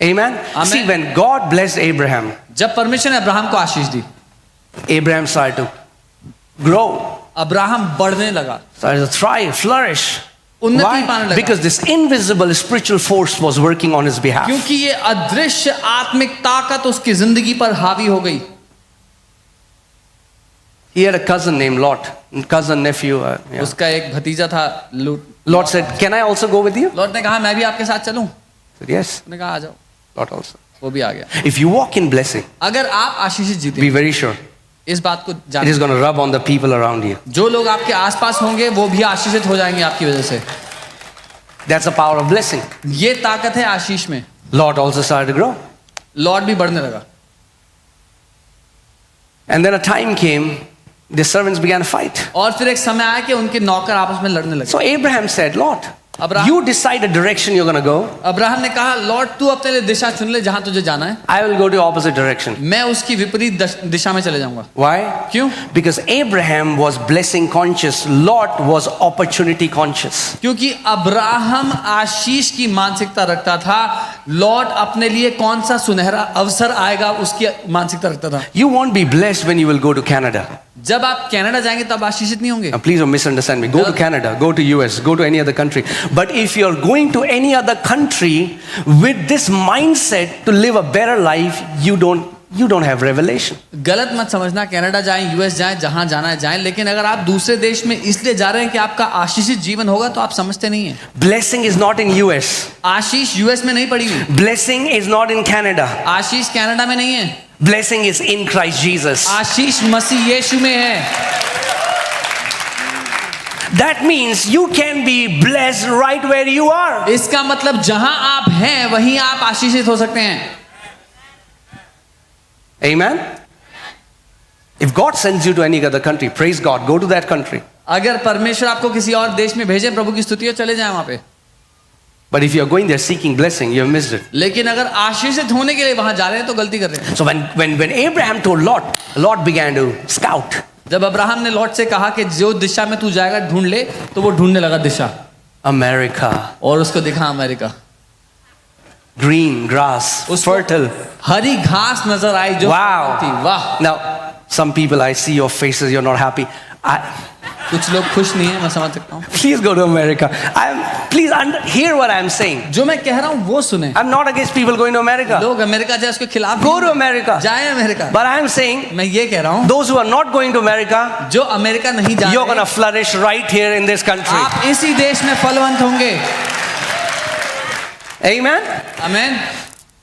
Amen? Amen. See, when God blessed Abraham, जब परमेश्वर ने अब्राहम को आशीष दी, Abraham started to grow, Abraham बढ़ने लगा, started to thrive, flourish. उन्नति Why? पाने लगा। Because this invisible spiritual force was working on his behalf. क्योंकि ये अदृश्य आत्मिक ताकत उसकी जिंदगी पर हावी हो गई। He had a cousin named Lot, cousin, nephew. Yeah. उसका एक भतीजा था लूट। Lot said, can I also go with you? Lot ने कहा मैं भी आपके साथ चलूं। said, yes, उसने कहा आ जाओ, Lot also. वो भी आ गया। If you walk in blessing, अगर आप आशीषित be जीते, very sure इस बात को it is जानिए, going to rub on the people around you. जो लोग आपके आसपास होंगे वो भी आशीषित हो जाएंगे आपकी वजह से। That's the power of blessing. ये ताकत है आशीष में। Lot also started to grow. Lord भी बढ़ने लगा। And then a time came, the servants began to fight. और फिर एक समय आया कि उनके नौकर आपस में लड़ने लगे। So Abraham said, Lord, Abraham you decide the direction you're going to go. Abraham ने कहा, लॉर्ड तू अपने लिए दिशा चुन ले जहां तुझे जाना है, I will go to opposite direction. मैं उसकी विपरीत दिशा में चले जाऊंगा। Why? क्यों? Because Abraham was blessing conscious. Lot was opportunity conscious. क्योंकि अब्राहम आशीष की मानसिकता रखता था, लॉर्ड अपने लिए कौन सा सुनहरा अवसर आएगा उसकी मानसिकता रखता था। You won't be blessed when you will go to Canada. जब आप कनाडा जाएंगे तब आशीषित नहीं होंगे। Now, please don't misunderstand me. Go to Canada, go to US, go to any other country. But if you're going to any other country with this mindset to live a better life, you don't have revelation. गलत मत समझना, Canada जाएं, US जाएं, जहां जाना है जाएं, लेकिन अगर आप दूसरे देश में इसलिए जा रहे हैं कि आपका आशीषित जीवन होगा तो आप समझते नहीं हैं। Blessing is not in US. Ashish US में नहीं पड़ी हुई, Blessing is not in Canada. Ashish Canada में नहीं है, Blessing is in Christ Jesus. आशीष मसीह यीशु में है। That means you can be blessed right where you are. इसका मतलब जहां आप हैं वहीं आप आशीषित हो सकते हैं। Amen? If God sends you to any other country, praise God, go to that country. अगर परमेश्वर आपको किसी और देश में भेजे, प्रभु की स्तुति हो, चले जाएं वहां पे। But if you're going there seeking blessing, you have missed it. लेकिन अगर आशीषित होने के लिए वहां जा रहे हैं तो गलती कर रहे हैं। So when Abraham told Lot, Lot began to scout. जब अब्राहम ने लॉट से कहा कि जो दिशा में तू जाएगा ढूंढ ले, तो वो ढूंढने लगा दिशा, America, और उसको दिखा अमेरिका। green grass, उसको fertile. हरी घास नजर आई जो Wow. थी। वाह। Now, some people, I see your faces, you're not happy. कुछ लोग खुश नहीं है, मैं समझ सकता हूँ। Please go to America. Please hear what I'm saying. जो मैं कह रहा हूँ वो सुने। I'm not against people going to America. लोग अमेरिका जाए उसके खिलाफ Go to America. जाए अमेरिका। But I'm saying, मैं ये कह रहा हूँ, those who are not going to America, जो अमेरिका नहीं जा you're going रहे, to flourish right here in this country. आप इसी देश में फलवंत होंगे। Amen? आमीन।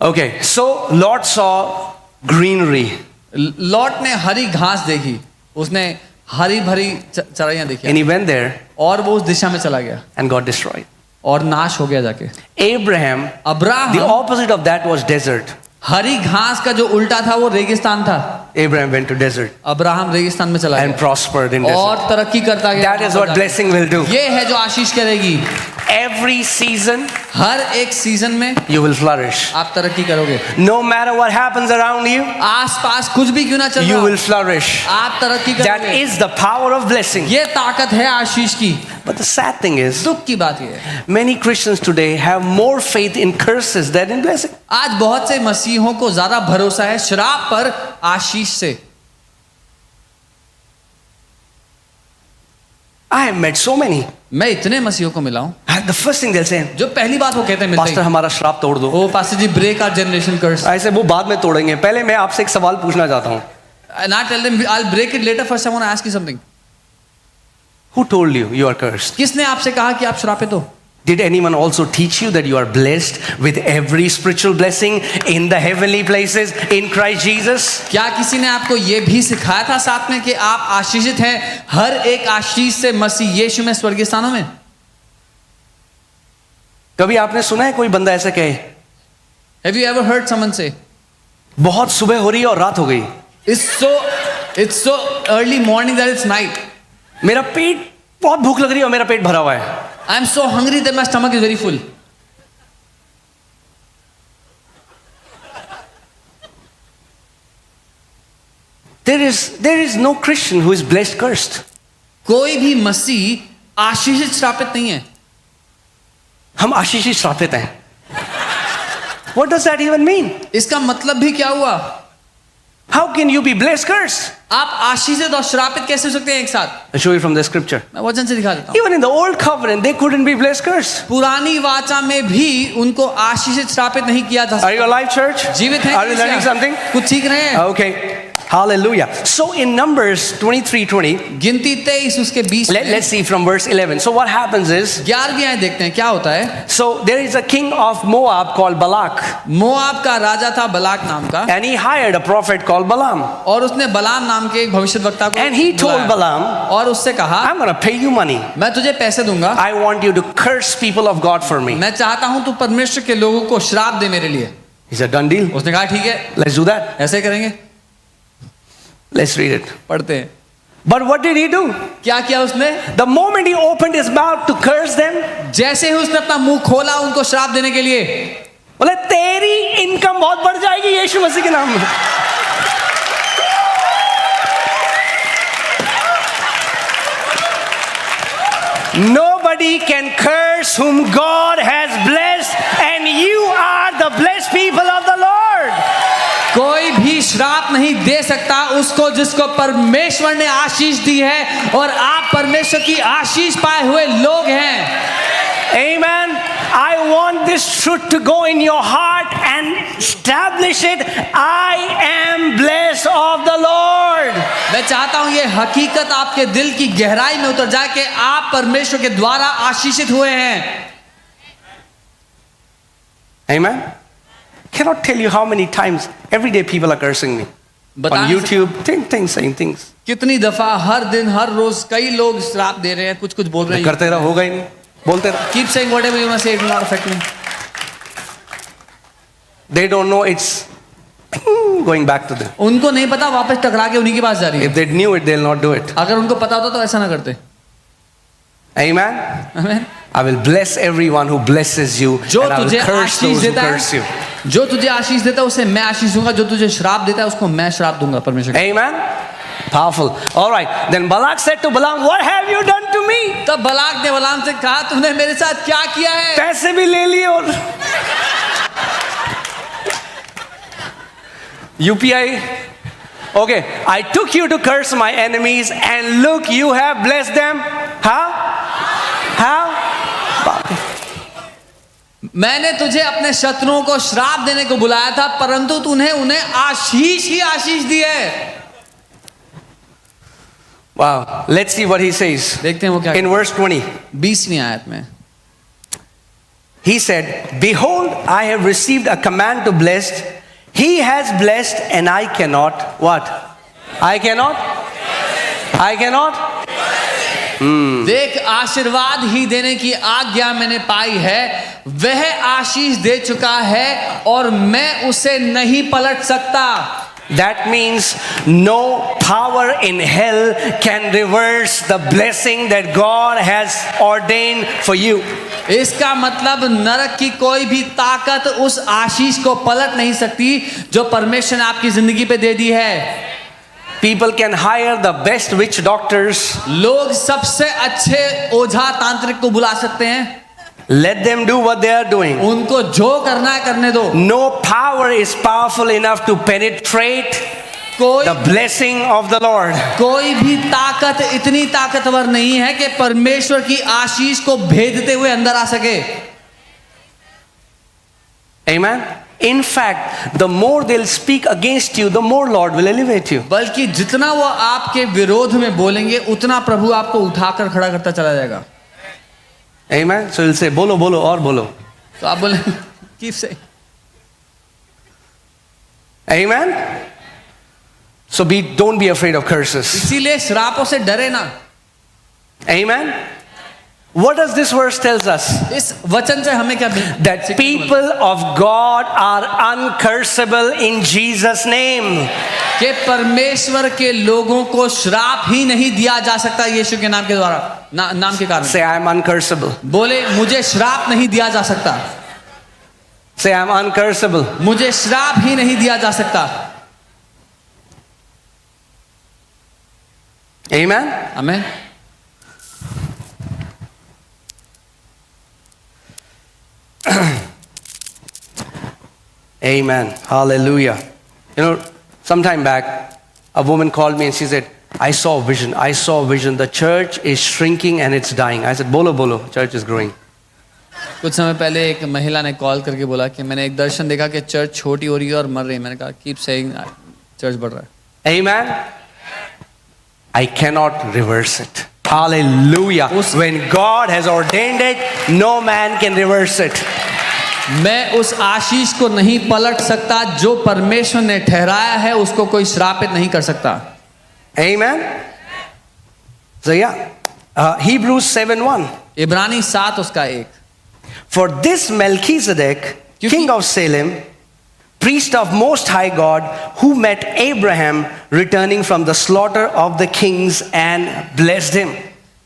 Okay, so Lot saw greenery. Lot ने हरी घास देखी, उसने हरी भरी चराइयां देखी, And he went there और वो उस दिशा में चला गया and got destroyed. और नाश हो गया जाके। Abraham, the Abraham, opposite of that was desert. हरी घास का जो उल्टा था वो रेगिस्तान था। Abraham went to desert Abraham रेगिस्तान में चला and गया prospered in और desert. तरक्की करता गया। That is what blessing will do. ये है जो आशीष करेगी। Every season, हर एक सीजन में you will flourish. आप तरक्की करोगे। No matter what happens around you, आसपास कुछ भी क्यों ना चल you रहा हो, will flourish. आप तरक्की That करोगे। is the power of blessing. ये ताकत है आशीष की। But the sad thing is, दुख की बात ये है, many Christians today have more faith in curses than in blessing. आज बहुत से मसीहों को ज्यादा भरोसा है श्राप पर आशीष से। I have met so many. मैं इतने मसीहों को मिला हूं, The first thing they'll say, जो पहली बात वो कहते हैं मिलते पास्टर ही, हमारा श्राप तोड़ दो। ओ pastor ji break our generation curse. ऐसे वो बाद में तोड़ेंगे, पहले मैं आपसे एक सवाल पूछना चाहता हूँ। And I tell them I'll break it later. First I want to ask you something. Who told you you are cursed? किसने आपसे कहा कि आप श्रापित हो? Did anyone also teach you that you are blessed with every spiritual blessing in the heavenly places in Christ Jesus? क्या किसी ने आपको ये भी सिखाया था साथ में कि आप आशीषित हैं हर एक आशीष से मसीह यीशु में स्वर्गीय स्थानों में? कभी आपने सुना है कोई बंदा ऐसा कहे, Have you ever heard someone say, बहुत सुबह हो रही है और रात हो गई, it's so early morning that it's night. मेरा पेट बहुत भूख लग रही है और मेरा पेट भरा हुआ है. I'm so hungry that my stomach is very full. There is no Christian who is blessed cursed. कोई भी मसीह आशीषित श्रापित नहीं है। हम आशीषित श्रापित हैं. What does that even mean? इसका मतलब भी क्या हुआ? How can you be blessed cursed? आप आशीषित और श्रापित कैसे हो सकते हैं एक साथ? I'll show you from the scripture. मैं वचन से दिखा देता हूँ। Even in the old covenant, they couldn't be blessed cursed. पुरानी वाचा में भी उनको आशीषित श्रापित नहीं किया जा Are you सकता। alive, church? जीवित हैं Are you learning कलीसिया? something? कुछ सीख रहे हैं? Okay. Hallelujah. So in Numbers 23:20, गिनती 23 उसके 20 let's see from verse 11. So what happens is, 11वीं आयत देखते हैं क्या होता है। so there is a king of Moab called Balak, Moab का राजा था बलाक नाम का, and he hired a prophet called Balaam. और उसने बलाम नाम के एक भविष्यद्वक्ता को And he told बुलाया। Balaam, और उससे कहा I'm going to pay you money. मैं तुझे पैसे दूंगा, I want you to curse people of God for me. मैं चाहता हूं तू परमेश्वर के लोगों को श्राप दे मेरे लिए। He said, done deal. उसने कहा ठीक है, Let's do that. ऐसे करेंगे। Let's read it. पढ़ते हैं But what did he do? क्या किया उसने। The moment he opened his mouth to curse them, जैसे ही उसने अपना मुंह खोला उनको श्राप देने के लिए, बोले तेरी इनकम बहुत बढ़ जाएगी यीशु मसीह के नाम में। Nobody can curse whom God has blessed, and you are the blessed people of the Lord. कोई भी श्राप नहीं दे सकता उसको जिसको परमेश्वर ने आशीष दी है, और आप परमेश्वर की आशीष पाए हुए लोग हैं। Amen. I want this truth to go in your heart and establish it. I am blessed of the Lord. मैं चाहता हूं ये हकीकत आपके दिल की गहराई में उतर जाए कि आप परमेश्वर के द्वारा आशीषित हुए हैं। Amen. Cannot tell you how many times every day people are cursing me बता on नहीं YouTube, saying things. कितनी दफा हर दिन हर रोज कई लोग श्राप दे रहे हैं, कुछ कुछ बोल रहे हैं। करते रहो, होगा ही नहीं, बोलते रहो। Keep saying whatever you must say, it will not affect me. They don't know it's going back to them. उनको नहीं पता, वापस टकरा के उन्हीं के पास जा रही है। If they knew it, they'll not do it. अगर उनको पता होता तो ऐसा ना करते। Amen. Amen. I will bless everyone who blesses you, जो and I will तुझे curse आशीष those who देता curse you. है, जो तुझे आशीष देता है उसे मैं आशीष दूंगा, जो तुझे श्राप देता है उसको मैं श्राप दूंगा। परमेश्वर का। Amen. Powerful. All right. Then Balak said to Balaam, "What have you done to me?" तब बलाक ने बलाम से कहा तुमने मेरे साथ क्या किया है। पैसे भी ले लिए और UPI. Okay, I took you to curse my enemies, and look, you have blessed them. How? मैंने तुझे अपने शत्रुओं को श्राप देने को बुलाया था, परंतु तूने उन्हें आशीष ही आशीष दी है। Wow. Let's see what he says. देखते हैं वो क्या In verse 20, 20वीं आयत में he said, "Behold, I have received a command to bless. He has blessed, and I cannot." What? I cannot. देख आशीर्वाद ही देने की आज्ञा मैंने पाई है, वह आशीष दे चुका है और मैं उसे नहीं पलट सकता। That means no power in hell can reverse the blessing that God has ordained for you. इसका मतलब नरक की कोई भी ताकत उस आशीष को पलट नहीं सकती जो परमेश्वर ने आपकी जिंदगी पे दे दी है। People can hire the best witch doctors. लोग सबसे अच्छे ओझा तांत्रिक को बुला सकते हैं, Let them do what they are doing. उनको जो करना है करने दो। No power is powerful enough to penetrate कोई the blessing of the Lord. कोई भी ताकत इतनी ताकतवर नहीं है कि परमेश्वर की आशीष को भेदते हुए अंदर आ सके। Amen. In fact, the more they'll speak against you, the more Lord will elevate you. बल्कि जितना वो आपके विरोध में बोलेंगे उतना प्रभु आपको उठाकर खड़ा करता चला जाएगा। Amen. So he'll say, "Bolo, bolo, और बोलो." तो आप बोले कीप से। Amen. So don't be afraid of curses. इसीलिए श्रापों से डरे ना। Amen. What does this verse tells us? इस वचन से हमें क्या That people of God are uncursable in Jesus' name. कि परमेश्वर के लोगों को श्राप ही नहीं दिया जा सकता यीशु के नाम के द्वारा, नाम के कारण। Say, "I am uncursable." बोले मुझे श्राप नहीं दिया जा सकता। Say, "I am uncursable." मुझे श्राप ही नहीं दिया जा सकता। Amen. Amen. Amen. Hallelujah. You know, some time back, a woman called me and she said, "I saw a vision. I saw a vision. The church is shrinking and it's dying." I said, "Bolo, bolo. Church is growing." कुछ समय पहले एक महिला ने call करके बोला कि मैंने एक दर्शन देखा कि चर्च छोटी हो रही है और मर रही है। मैंने कहा कीप सेइंग चर्च बढ़ रहा है। Amen? I cannot reverse it. Hallelujah. When God has ordained it, no man can reverse it. मैं उस आशीष को नहीं पलट सकता, जो परमेश्वर ने ठहराया है उसको कोई श्रापित नहीं कर सकता। Amen? So yeah, Hebrews 7:1. इब्रानी 7 उसका 1। For this Melchizedek, king of Salem, priest of Most High God, who met Abraham returning from the slaughter of the kings and blessed him.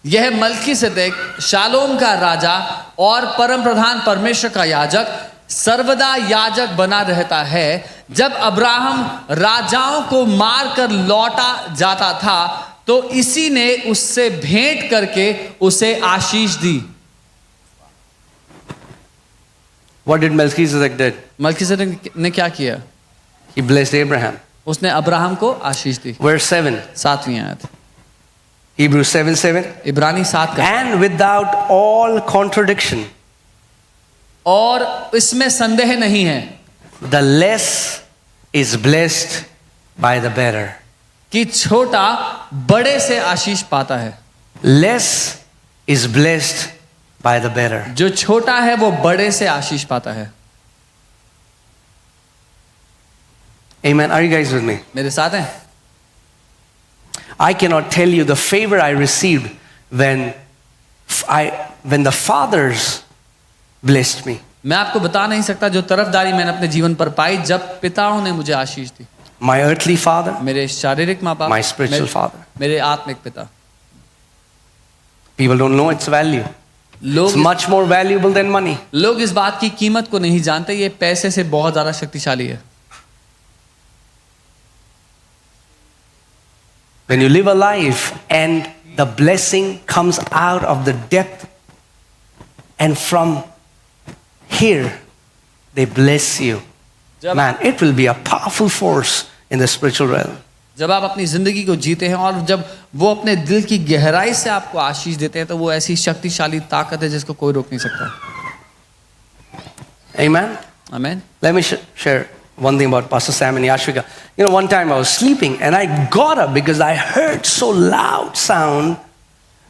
यह मल्कीसेदेक शालोम का राजा और परम प्रधान परमेश्वर का याजक सर्वदा याजक बना रहता है। जब अब्राहम राजाओं को मारकर लौटा जाता था तो इसी ने उससे भेंट करके उसे आशीष दी। What did Melchizedek did? Melchizedek ने क्या किया? He blessed Abraham. उसने अब्राहम को आशीष दी। Verse 7. 7वीं आयत, Hebrews 7:7. इब्रानी 7 का। And without all contradiction, और इसमें संदेह नहीं है the less is blessed by the better. कि छोटा बड़े से आशीष पाता है। Less is blessed by the better. जो छोटा है वो बड़े से आशीष पाता है। Amen. Are you guys with me? मेरे साथ हैं? I cannot tell you the favor I received when the fathers blessed me. मैं आपको बता नहीं सकता जो तरफदारी मैंने अपने जीवन पर पाई जब पिताओं ने मुझे आशीष दी। My earthly father, मेरे शारीरिक माँ बाप, my spiritual father. मेरे आत्मिक पिता। People don't know its value. It's लोग much more valuable than money. लोग इस बात की कीमत को नहीं जानते, ये पैसे से बहुत ज्यादा शक्तिशाली है। When you live a life and the blessing comes out of the depth, and from here they bless you, man, it will be a powerful force in the spiritual realm. जब आप अपनी जिंदगी को जीते हैं और जब वो अपने दिल की गहराई से आपको आशीष देते हैं तो वो ऐसी शक्तिशाली ताकत है जिसको कोई रोक नहीं सकता। Amen. आमीन। Let me share one thing about Pastor Sam and Yashvika. You know, one time I was sleeping and I got up because I heard so loud sound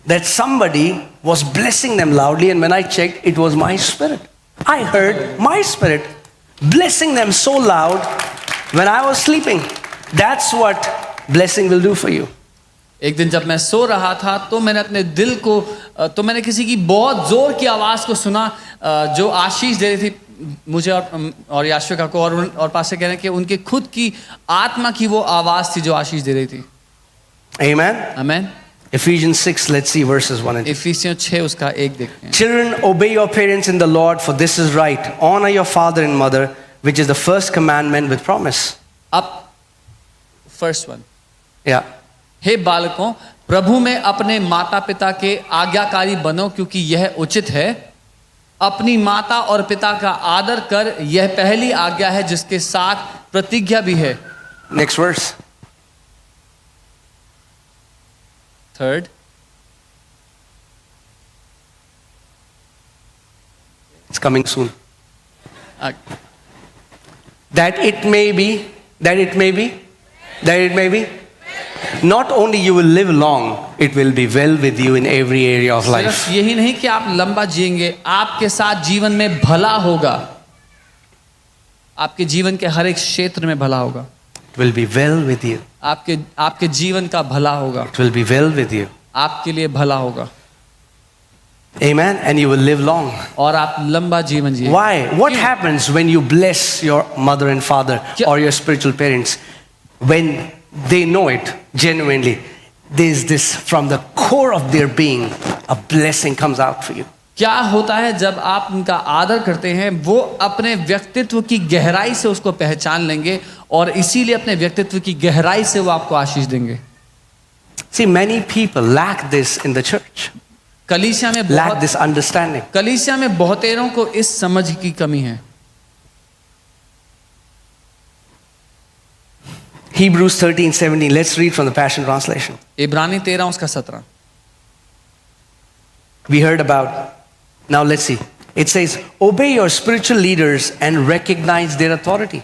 that somebody was blessing them loudly, and when I checked, it was my spirit. I heard my spirit blessing them so loud when I was sleeping. That's what blessing will do for you. एक दिन जब मैं सो रहा था तो मैंने अपने दिल को तो मैंने किसी की बहुत जोर की आवाज को सुना जो आशीष दे रही थी मुझे और याशविका को, और पास्टर कह रहे हैं कि उनके खुद की आत्मा की वो आवाज थी जो आशीष दे रही थी। Amen. आमीन। Ephesians 6, let's see verses 1 and 2. इफिसियों 6 उसका 1 देखते हैं। Children, obey your parents in the Lord, for this is right. Honor your father and mother, which is the first commandment with promise. अब फर्स्ट वन, Yeah. हे बालकों, प्रभु में अपने माता पिता के आज्ञाकारी बनो क्योंकि यह उचित है। अपनी माता और पिता का आदर कर, यह पहली आज्ञा है जिसके साथ प्रतिज्ञा भी है। Next verse. Third, It's coming soon. That it may be, not only you will live long, it will be well with you in every area of life. सिर्फ यही नहीं कि आप लंबा जिएंगे, आपके साथ जीवन में भला होगा। आपके जीवन के हर एक क्षेत्र में भला होगा। It will be well with you. आपके जीवन का भला होगा। It will be well with you. आपके लिए भला होगा। Amen. And you will live long. और आप लंबा जीवन जिए। Why? What happens when you bless your mother and father or your spiritual parents? When they know it genuinely, there's this from the core of their being, a blessing comes out for you. क्या होता है जब आप उनका आदर करते हैं, वो अपने व्यक्तित्व की गहराई से उसको पहचान लेंगे और इसीलिए अपने व्यक्तित्व की गहराई से वो आपको आशीष देंगे। See, many people lack this in the church. कलीसिया में Lack this understanding. कलीसिया में बहुतेरों को इस समझ की कमी है। Hebrews 13:17. Let's read from the Passion Translation. इब्रानी 13 उसका 17। We heard about. Now let's see. It says, obey your spiritual leaders and recognize their authority.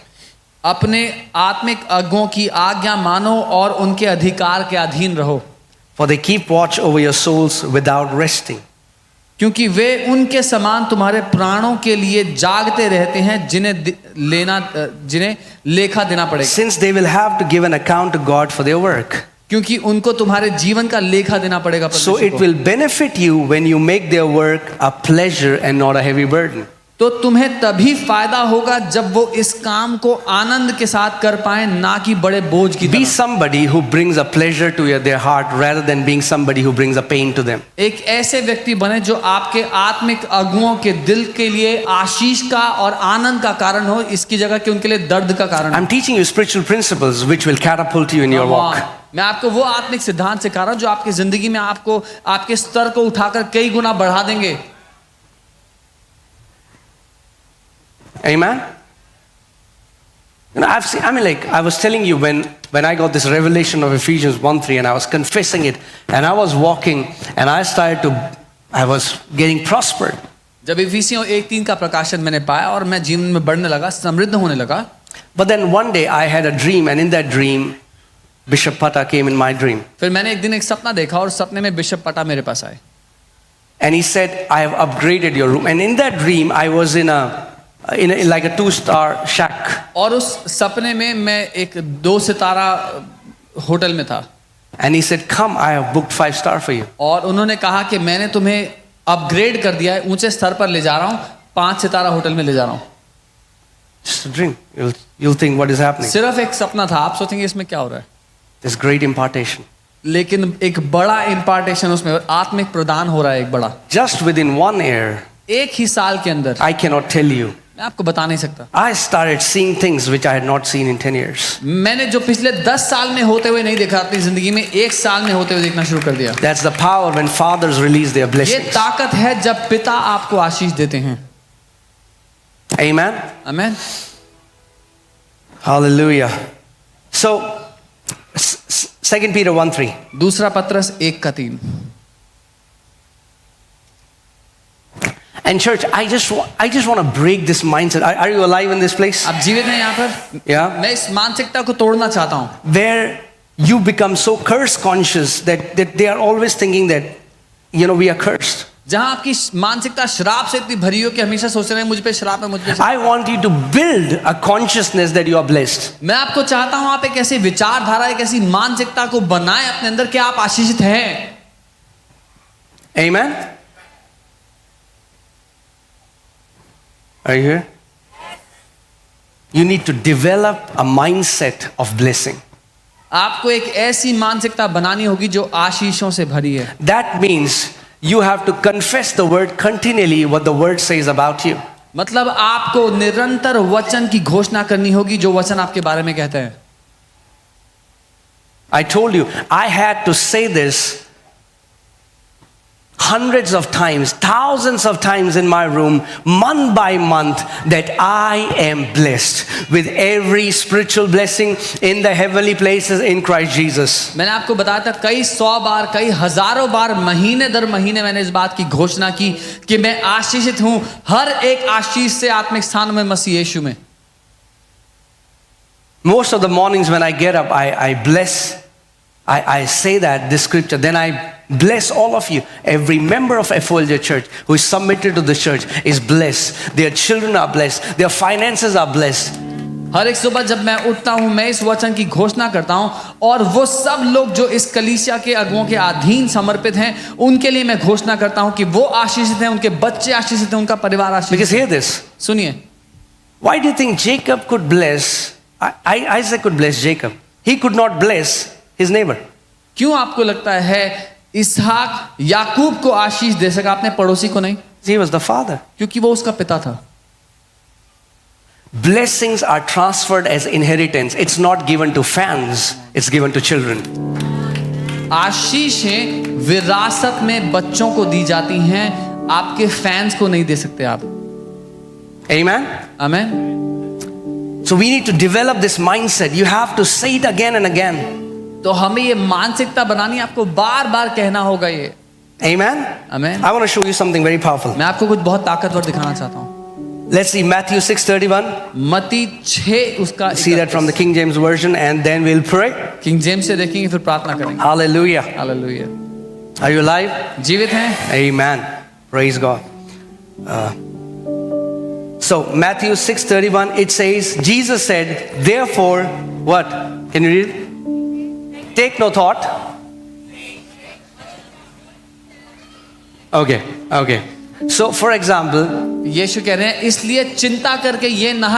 अपने आत्मिक अगुओं की आज्ञा मानो और उनके अधिकार के अधीन रहो, for they keep watch over your souls without resting. क्योंकि वे उनके समान तुम्हारे प्राणों के लिए जागते रहते हैं जिन्हें लेखा देना पड़ेगा, Since they will have to give an account to God for their work. क्योंकि उनको तुम्हारे जीवन का लेखा देना पड़ेगा So परमेश्वर it को। will benefit you when you make their work a pleasure and not a heavy burden. तो तुम्हें तभी फायदा होगा जब वो इस काम को आनंद के साथ कर पाए, ना कि बड़े बोझ की Be तरह। somebody who brings a pleasure to their heart rather than being somebody who brings a pain to them. एक ऐसे व्यक्ति बने जो आपके आत्मिक अगुओं के दिल के लिए आशीष का और आनंद का कारण हो, इसकी जगह कि उनके लिए दर्द का कारण हो। I'm teaching you spiritual principles which will catapult you in your walk. मैं आपको वो आत्मिक सिद्धांत सिखा रहा हूं जो आपकी जिंदगी में आपको आपके स्तर को उठाकर कई गुना बढ़ा देंगे। Amen. You know, I was telling you when I got this revelation of Ephesians 1:3 and I was confessing it and I was walking and I was getting prospered. जब इफिसियों 1:3 का प्रकाशन मैंने पाया और मैं जीवन में बढ़ने लगा, समृद्ध होने लगा। But then one day I had a dream and in that dream Bishop Pata came in my dream. फिर मैंने एक दिन एक सपना देखा और सपने में बिशप पटा मेरे पास आए। And he said, I have upgraded your room. And in that dream I was in like a 2-star shack. और उस सपने में मैं एक 2 सितारा होटल में था। And he said, come, I have booked 5-star for you. और उन्होंने कहा कि मैंने तुम्हें अपग्रेड कर दिया है, ऊंचे स्तर पर ले जा रहा हूँ, 5 सितारा होटल में ले जा रहा हूँ। Just a dream. You'll think what is happening. सिर्फ एक सपना था, आप सोचेंगे इसमें क्या हो रहा है, There's great impartation. लेकिन एक बड़ा इम्पार्टेशन उसमें आत्मिक प्रदान हो रहा है, एक बड़ा। Just within 1 year, एक ही साल के अंदर, I cannot tell you, मैं आपको बता नहीं सकता, I started seeing things which I had not seen in 10 years. मैंने जो पिछले 10 साल में होते हुए नहीं देखा अपनी जिंदगी में, 1 साल में होते हुए देखना शुरू कर दिया। That's the power when fathers release their ये blessings. ताकत है जब पिता आपको आशीष देते हैं। Amen? आमीन। Hallelujah. So, 2 Peter 1:3. दूसरा पत्रस 1:3। And church, I just want to break this mindset. Are you alive in this place? आप जीवित हैं यहाँ पर? Yeah. मैं इस मानसिकता को तोड़ना चाहता हूँ, Where you become so curse conscious that they are always thinking that, we are cursed. जहाँ आपकी मानसिकता श्राप से इतनी भरी हो कि हमेशा सोच रहे हैं मुझ पे श्राप है, मुझ पे श्राप। I want you to build a consciousness that you are blessed. मैं आपको चाहता हूँ आप एक ऐसी विचारधारा, एक ऐसी मानसिकता को बनाएं अपने अंदर कि आप आशीषित हैं। Amen? Are you here? You need to develop a mindset of blessing. आपको एक ऐसी मानसिकता बनानी होगी जो आशीषों से भरी है। That means you have to confess the word continually, what the word says about you. मतलब आपको निरंतर वचन की घोषणा करनी होगी जो वचन आपके बारे में कहते हैं। I told you, I had to say this hundreds of times, thousands of times in my room, month by month, that I am blessed with every spiritual blessing in the heavenly places in Christ Jesus. मैंने आपको बताया था कई 100 बार, कई हजारों बार, महीने दर महीने मैंने इस बात की घोषणा की कि मैं आशीषित हूं हर एक आशीष से आत्मिक स्थान में मसीह यीशु में। Most of the mornings when I get up, I bless, I say that, this scripture, then I bless all of you. Every member of FOLJ Church who is submitted to the church is blessed. Their children are blessed. Their finances are blessed. हर एक सुबह जब मैं उठता हूं मैं इस वचन की घोषणा करता हूं और वो सब लोग जो इस कलीसिया के अगुओं के अधीन समर्पित हैं उनके लिए मैं घोषणा करता हूं कि वो आशीषित हैं, उनके बच्चे आशीषित हैं, उनका परिवार आशीषित। Because hear this. सुनिए, Why do you think Jacob could bless, Isaac could bless Jacob? He could not bless his neighbor. क्यों आपको लगता है इसहाक याकूब को आशीष दे सका, अपने पड़ोसी को नहीं? He was the father. क्योंकि वो उसका पिता था। Blessings are transferred as inheritance. It's not given to fans, it's given to children. आशीषें विरासत में बच्चों को दी जाती हैं, आपके फैंस को नहीं दे सकते आप। Amen? आमीन। So we need to develop this mindset. You have to say it again and again. तो हमें ये मानसिकता बनानी, आपको बार बार कहना होगा ये। Amen? आमीन। I want to show you something very powerful. मैं आपको कुछ बहुत ताकतवर दिखाना चाहता हूँ। Let's see Matthew 6:31. मत्ती 6 उसका See that from the King James Version, and then we'll pray. King James से देखेंगे फिर प्रार्थना करेंगे। Hallelujah. Hallelujah. Are you alive? जीवित हैं? Amen. Praise God. So Matthew 6:31, it says, Jesus said, therefore, what? Can you read? Take no thought. Okay. So for example, यीशु कह रहे हैं इसलिए चिंता करके ये ना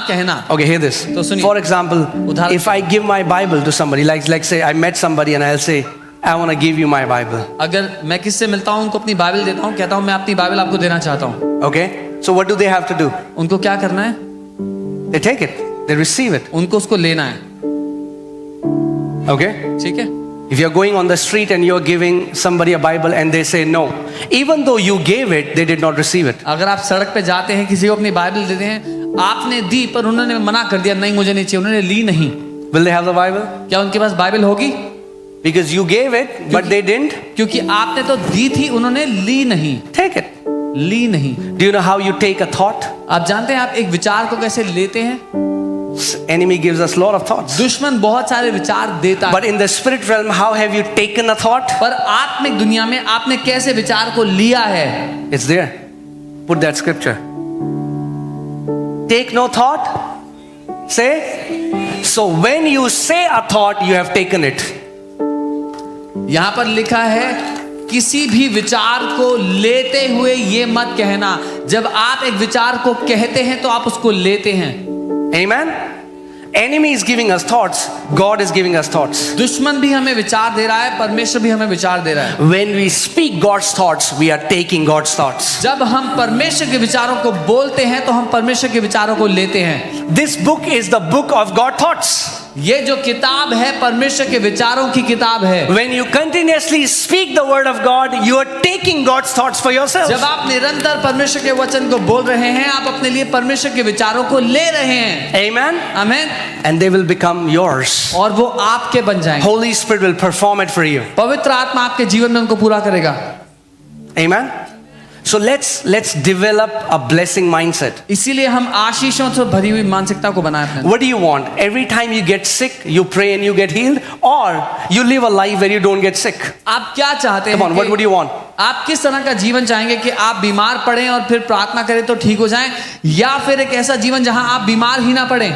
कहना। okay, hear this. तो सुनिए। For example, उदाहरण if I give my Bible to somebody, like say I met somebody and I'll say, I want to give you my Bible. अगर मैं किससे मिलता हूँ उनको अपनी बाइबल देता हूँ, कहता हूँ मैं अपनी बाइबल आपको देना चाहता हूँ। Okay? So what do they have to do? उनको क्या करना है? They take it. They receive it. उनको उसको लेना है। Okay? ठीक है? If you're going on the street and you're giving somebody a Bible and they say no, even though you gave it, they did not receive it. अगर आप सड़क पे जाते हैं किसी को अपनी बाइबल देते हैं, आपने दी पर उन्होंने मना कर दिया, नहीं मुझे नहीं चाहिए, उन्होंने ली नहीं, Will they have the Bible? क्या उनके पास बाइबल होगी? Because you gave it, but they didn't क्योंकि आपने तो दी थी, उन्होंने ली नहीं, take it. ली नहीं। Do you know how you take a thought? आप जानते हैं आप एक विचार को कैसे लेते हैं? Enemy gives us a lot of thoughts. दुश्मन बहुत सारे विचार देता है, But in the spirit realm, how have you taken a thought? पर आत्मिक दुनिया में आपने कैसे विचार को लिया है? It's there. Put that scripture. Take no thought. Say. So when you say a thought, you have taken it. यहाँ पर लिखा है किसी भी विचार को लेते हुए ये मत कहना। जब आप एक विचार को कहते हैं तो आप उसको लेते हैं। Amen. Enemy is giving us thoughts. God is giving us thoughts. दुश्मन भी हमें विचार दे रहा है, परमेश्वर भी हमें विचार दे रहा है। When we speak God's thoughts, we are taking God's thoughts. जब हम परमेश्वर के विचारों को बोलते हैं तो हम परमेश्वर के विचारों को लेते हैं। This book is the book of God thoughts. ये जो किताब है परमेश्वर के विचारों की किताब है। When you continuously speak the word of God, you are taking God's thoughts for yourself. जब आप निरंतर परमेश्वर के वचन को बोल रहे हैं, आप अपने लिए परमेश्वर के विचारों को ले रहे हैं। Amen. आमीन। And they will become yours. और वो आपके बन जाएंगे। Holy Spirit will perform it for you. पवित्र आत्मा आपके जीवन में उनको पूरा करेगा। Amen. So let's develop a blessing mindset. इसीलिए हम आशीषों से भरी हुई मानसिकता को बनाए अपने। What do you want? Every time you get sick, you pray and you get healed, or you live a life where you don't get sick? आप क्या चाहते हैं? Come on, what would you want? आप किस तरह का जीवन चाहेंगे कि आप बीमार पड़ें और फिर प्रार्थना करें तो ठीक हो जाएं, या फिर एक ऐसा जीवन जहां आप बीमार ही ना पड़ें?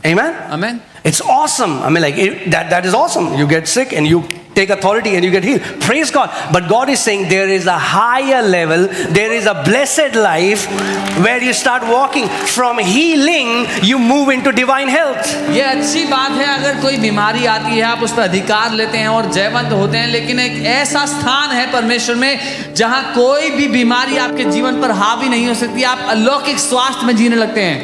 Amen. आमीन। It's awesome. I mean, like that is awesome. You get sick and you take authority and you get healed. Praise God. But God is saying there is a higher level. There is a blessed life where you start walking from healing. You move into divine health. ये अच्छी बात है अगर कोई बीमारी आती है आप उस पर अधिकार लेते हैं और जयवंत होते हैं, लेकिन एक ऐसा स्थान है परमेश्वर में जहां कोई भी बीमारी आपके जीवन पर हावी नहीं हो सकती। आप अलौकिक स्वास्थ्य में जीने लगते हैं।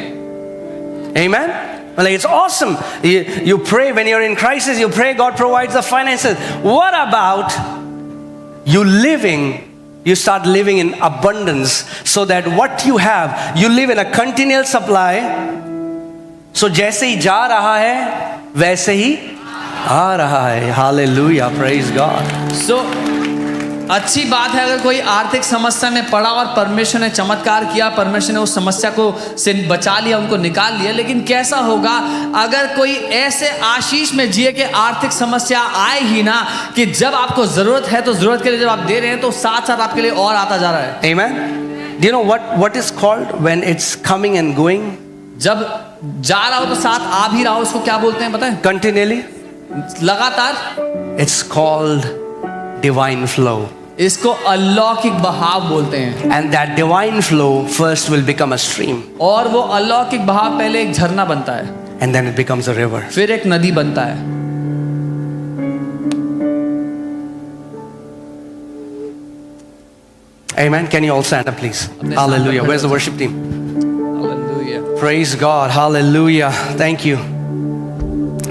Amen. Like it's awesome. You pray when you're in crisis. You pray. God provides the finances. What about you living? You start living in abundance, so that what you have, you live in a continual supply. So जैसे ही जा रहा है, वैसे ही आ रहा है. Hallelujah. Praise God. So अच्छी बात है अगर कोई आर्थिक समस्या में पड़ा और परमेश्वर ने चमत्कार किया, परमेश्वर ने उस समस्या को से बचा लिया, उनको निकाल लिया। लेकिन कैसा होगा अगर कोई ऐसे आशीष में जिए कि आर्थिक समस्या आए ही ना, कि जब आपको जरूरत है तो जरूरत के लिए जब आप दे रहे हैं तो साथ साथ आपके लिए और आता जा रहा है। Amen. Do you know what is called when it's coming and going? जब जा रहा हो तो साथ आ भी रहा हो, उसको क्या बोलते हैं पता है? Continually. लगातार। It's called divine flow. इसको अलौकिक बहाव बोलते हैं। And that divine flow first will become a stream. और वो अलौकिक बहाव पहले एक झरना बनता है, And then it becomes a river. फिर एक नदी बनता है। Amen. Can you all stand up, please? Hallelujah. Where's the worship team? Hallelujah. Praise God. Hallelujah. Thank you.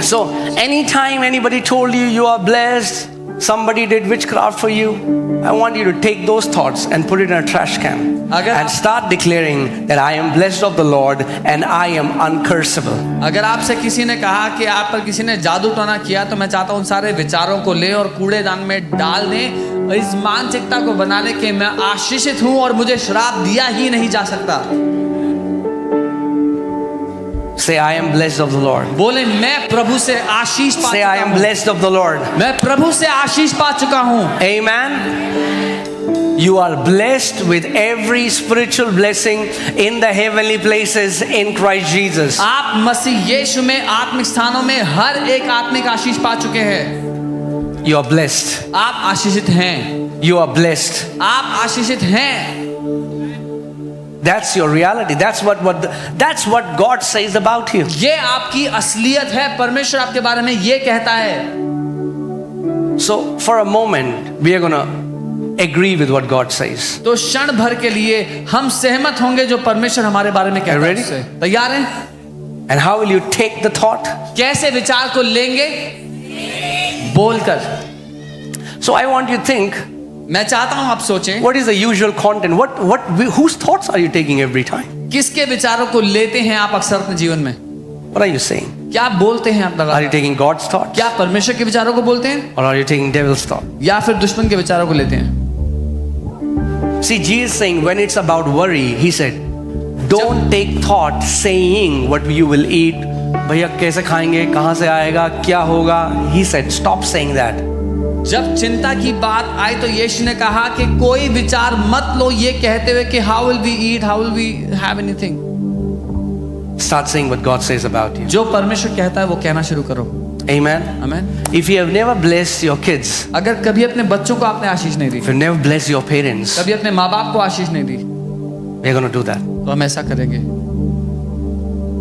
So, anytime anybody told you you are blessed, somebody did witchcraft for you, I want you to take those thoughts and put it in a trash can and start declaring that I am blessed of the Lord and I am uncursable. अगर आपसे किसी ने कहा कि आप पर किसी ने जादू टोना किया, तो मैं चाहता हूँ उन सारे विचारों को ले और कूड़ेदान में डाल दें, इस मानसिकता को बनाने के मैं आशीषित हूं और मुझे श्राप दिया ही नहीं जा सकता। Say, I am blessed of the Lord. बोले मैं प्रभु से आशीष पा Say, चुका I am हूं। blessed of the Lord. मैं प्रभु से आशीष पा चुका हूं। Amen. You are blessed with every spiritual blessing in the heavenly places in Christ Jesus. आप मसीह यीशु में आत्मिक स्थानों में हर एक आत्मिक आशीष पा चुके हैं। You are blessed. आप आशीषित हैं। You are blessed. आप आशीषित हैं। That's your reality. That's what God says about you. ये आपकी असलियत है। परमेश्वर आपके बारे में ये कहता है। So for a moment, we are going to agree with what God says. तो क्षण भर के लिए हम सहमत होंगे जो परमेश्वर हमारे बारे में कहता है Ready? उससे। तैयार हैं? And how will you take the thought? कैसे विचार को लेंगे? बोलकर। So I want you to think, मैं चाहता हूं आप सोचें what is the usual content? Whose thoughts are you taking every time? किसके विचारों को लेते हैं आप अक्सर अपने जीवन में? What are you saying? क्या बोलते हैं आप Are you लगातार? taking God's thoughts? क्या परमेश्वर के विचारों को बोलते हैं Or are you taking devil's thought? या फिर दुश्मन के विचारों को लेते हैं? See, Jesus saying when it's about worry, he said, don't take thought saying what you will eat. भैया कैसे खाएंगे, कहाँ से आएगा, क्या होगा? He said, stop saying that. जब चिंता की बात आई तो यीशु ने कहा कि कोई विचार मत लो ये कहते हुए कि how will we eat, how will we have anything. Start saying what God says about you. जो परमेश्वर कहता है वो कहना शुरू करो। Amen. आमीन। If you have never blessed your kids, अगर कभी अपने बच्चों को आपने आशीष नहीं दी, if you never blessed your parents, कभी अपने माँ बाप को आशीष नहीं दी, we're going to do that. तो हम ऐसा करेंगे।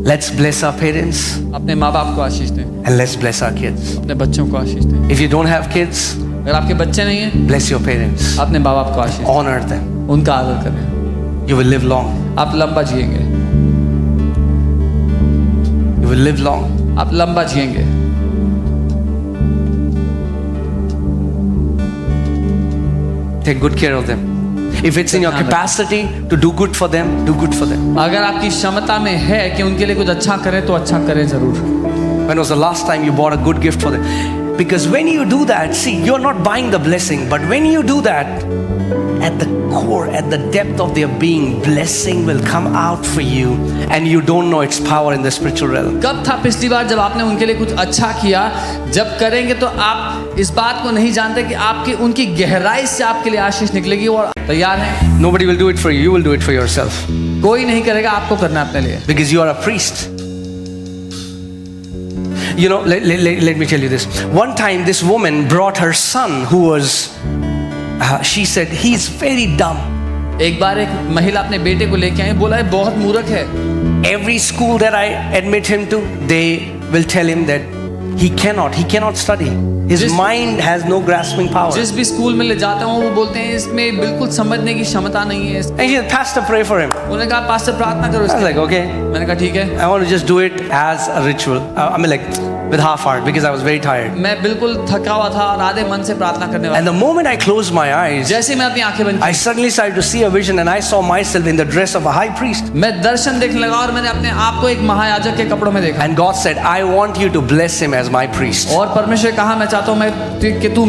Let's bless our parents अपने माँ बाप को आशीष दें, and let's bless our kids. अपने बच्चों को आशीष दें। If you don't have kids, अगर आपके बच्चे नहीं हैं, bless your parents. अपने माँ बाप को आशीष दें, Honor them. उनका आदर करें। You will live long. आप लंबा जिएंगे, You will live long. आप लंबा जिएंगे। Take good care of them. If it's in your capacity to do good for them, do good for them. अगर आपकी क्षमता में है कि उनके लिए कुछ अच्छा करें तो अच्छा करें जरूर। When was the last time you bought a good gift for them? Because when you do that, see, you're not buying the blessing, but when you do that, at the core, at the depth of their being, blessing will come out for you, and you don't know its power in the spiritual realm. कब था पिछली बार जब आपने उनके लिए कुछ अच्छा किया? जब करेंगे तो आप इस बात को नहीं जानते कि आपकी उनकी गहराई से आपके लिए आशीष निकलेगी। और तैयार हैं? Nobody will do it for you. You will do it for yourself. कोई नहीं करेगा, आपको करना है अपने लिए। Because you are a priest. You know, let me tell you this. One time this woman brought her son who was, she said, he's very dumb. एक बार एक महिला अपने बेटे को लेके आई, बोला है बहुत मूर्ख है। Every school that I admit him to, they will tell him that he cannot study. His mind has no grasping power. जिस भी स्कूल में ले जाता हूँ वो बोलते हैं इसमें बिल्कुल समझने की क्षमता नहीं है। And he said, Pastor, pray for him. उन्होंने कहा पास्टर प्रार्थना करो I was इसके। like, okay. मैंने कहा ठीक है। I want to just do it as a ritual. I mean, like, with half heart because I was very tired. मैं बिल्कुल थका हुआ था और आधे मन से प्रार्थना करने And वाला। the moment I closed my eyes, जैसे मैं अपनी आंखें बंद I suddenly started to see a vision, and I saw myself in the dress of a high priest. मैं दर्शन देखने लगा और मैंने अपने आप को एक महायाजक के कपड़ों में देखा। And God said, I want you to bless him as my priest. और परमेश्वर कहा मैं चाहता हूँ कि तू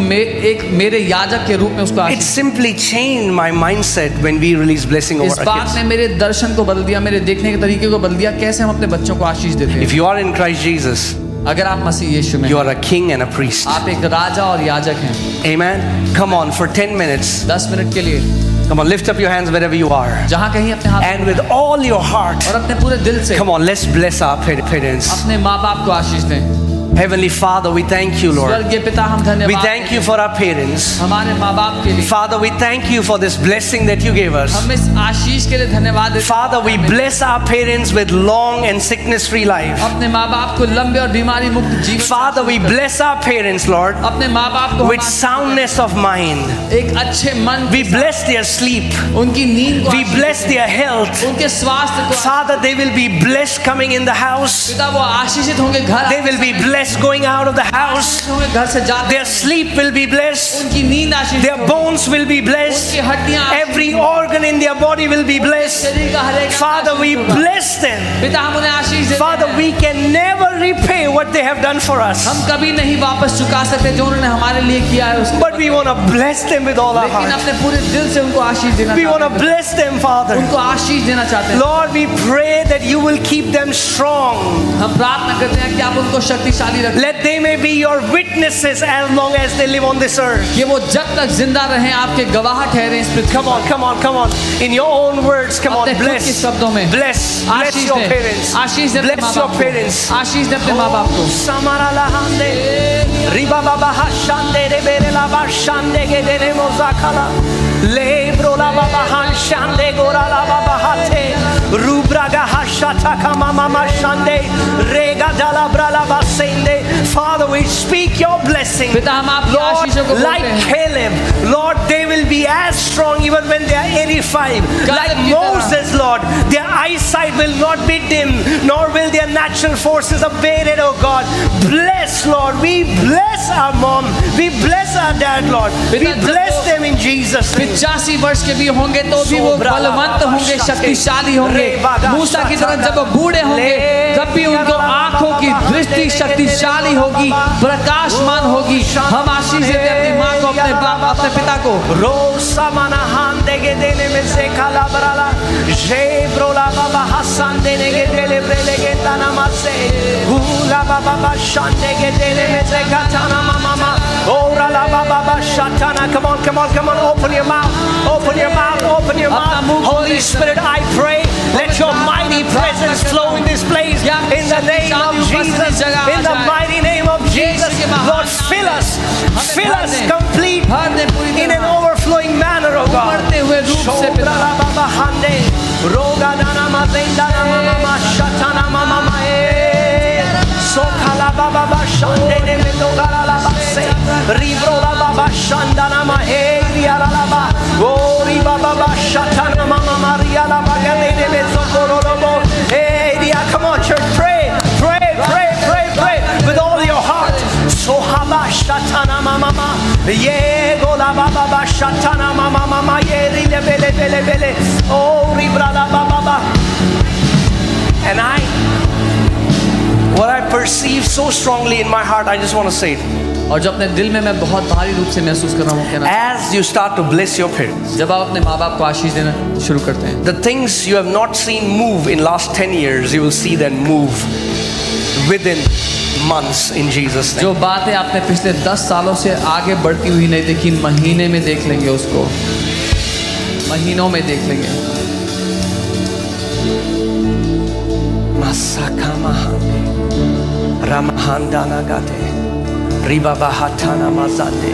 एक मेरे याजक के रूप में उसको It Ashish. simply changed my mindset when we release blessing इस over our बात kids. ने मेरे दर्शन को बदल दिया, मेरे देखने के तरीके को बदल दिया, कैसे हम अपने बच्चों को आशीष देते हैं। If you are in Christ Jesus, अगर आप मसीह यीशु में you are a king and a priest. आप एक राजा और याजक हैं। Amen. Come on, for 10 minutes. 10 minute के लिए Come on, lift up your hands wherever you are. जहाँ कहीं अपने हाथ And with all your heart, और अपने पूरे दिल से come on, let's bless our parents. अपने माँ बाप को आशीष दें। Heavenly Father, we thank you, Lord. स्वर्गीय पिता हम We धन्यवाद thank you for our parents. हमारे माँ बाप के लिए। Father, we thank you for this blessing that you gave us. हम इस आशीष के लिए धन्यवाद देते हैं। Father, we bless our parents with long and sickness-free life. अपने माँ बाप को लंबे और बीमारी मुक्त जीवन। Father, we bless our parents, Lord, अपने माँ बाप को with soundness of mind. एक अच्छे मन We bless their sleep. उनकी नींद को We आशीष bless देते their हैं। health. उनके स्वास्थ्य को Father, they will be blessed coming in the house. पिता वो आशीषित होंगे घर They will be blessed blessed going out of the house. घर से जाते Their sleep will be blessed. उनकी नींद आशीष Their bones will be blessed. उनकी हड्डियां Every organ in their body will be blessed. शरीर का हर एक Father, we bless them. पिता हम उन्हें आशीष देते Father, हैं। we can never repay what they have done for us. हम कभी नहीं वापस चुका सकते जो उन्होंने हमारे लिए किया है उसको, But we want to bless them with all our लेकिन heart. अपने पूरे दिल से उनको आशीष देना We want to चाहते हैं, bless them, Father. उनको आशीष देना चाहते हैं। Lord, we pray that you will keep them strong. हम प्रार्थना करते हैं कि आप उनको शक्तिशाली रखें, Let they may be your witnesses as long as they live on this earth. कि वो जब तक जिंदा रहें आपके गवाह ठहरे इस पृथ्वी Come on, come on, come on. In your own words, come on, अपने खुद के bless. शब्दों में Bless. Bless आशीष your दें, parents. आशीष दें अपने Bless माँ your बाप को, parents. आशीष दें अपने माँ बाप को। Samara lahande. Riba baba hashande de bere la bashande ge de ne mozakala. Lebro la baba hanshande gora la baba hate. Rubraga hashata kama mama shande. Rega dala brala basende. Father, we speak your blessing. पिता हम आपकी Lord, आशीषों को like बोलते हैं। Caleb, Lord, they will be as strong even when they are 85. Like की तरह। Moses, Lord, their eyesight will not be dim, nor will their natural forces abated, oh God. Bless, Lord. We bless our mom. We bless our dad, Lord. We पिता, जब bless वो them in Jesus' name. 85 वर्ष के भी होंगे तो भी वो बलवंत होंगे, शक्तिशाली होंगे। मूसा की तरह जब वो बूढ़े होंगे तब भी उनको आंखों की दृष्टि शक्तिशाली होगी, प्रकाशमान होगी। हम आशीष देते हैं अपनी माँ को, अपने बाप, अपने पिता को। Rosa manahan de gedele me se calabrala. Jebrola baba hasan de gedele brele getana mase. Hula baba bashande gedele me se katana mama. Ora la baba shatana. Come on, come on, come on. Open your mouth. Open your mouth. Open your mouth. Holy Spirit, I pray. Let your mighty presence flow in this place. In the name of Jesus. In the mighty name of Jesus. Lord, fill us. Fill us complete in an overflowing manner, oh God. बढ़ते हुए रूप से पिता, Shobrala baba hande. Roga dana mazenda na mama shatana mama e. Sokala baba bashande de medogala la base. Ribrola baba shandana ma e riala la ba. Ori baba bashatana mama Maria la bagale de mezokorobo. Hey, dia, come on, church, pray, pray, pray, pray, pray with all your heart. Sohaba shatana mama ma. Ye gola baba bashatana mama mama ye rile bele bele bele. Oh, ribrala baba ba. And what I perceive so strongly in my heart, I just want to say it. और जो अपने दिल में मैं बहुत भारी रूप से महसूस कर रहा हूँ कहना, As you start to bless your parents, जब आप अपने माँ बाप को आशीष देना शुरू करते हैं, the things you have not seen move in last 10 years, you will see them move within months in Jesus' name. जो बातें आपने पिछले 10 सालों से आगे बढ़ती हुई नहीं देखी, महीने में देख लेंगे उसको, महीनों में देख लेंगे। Masaka mahande, Ramahandana gate, Riba bahatana mazande,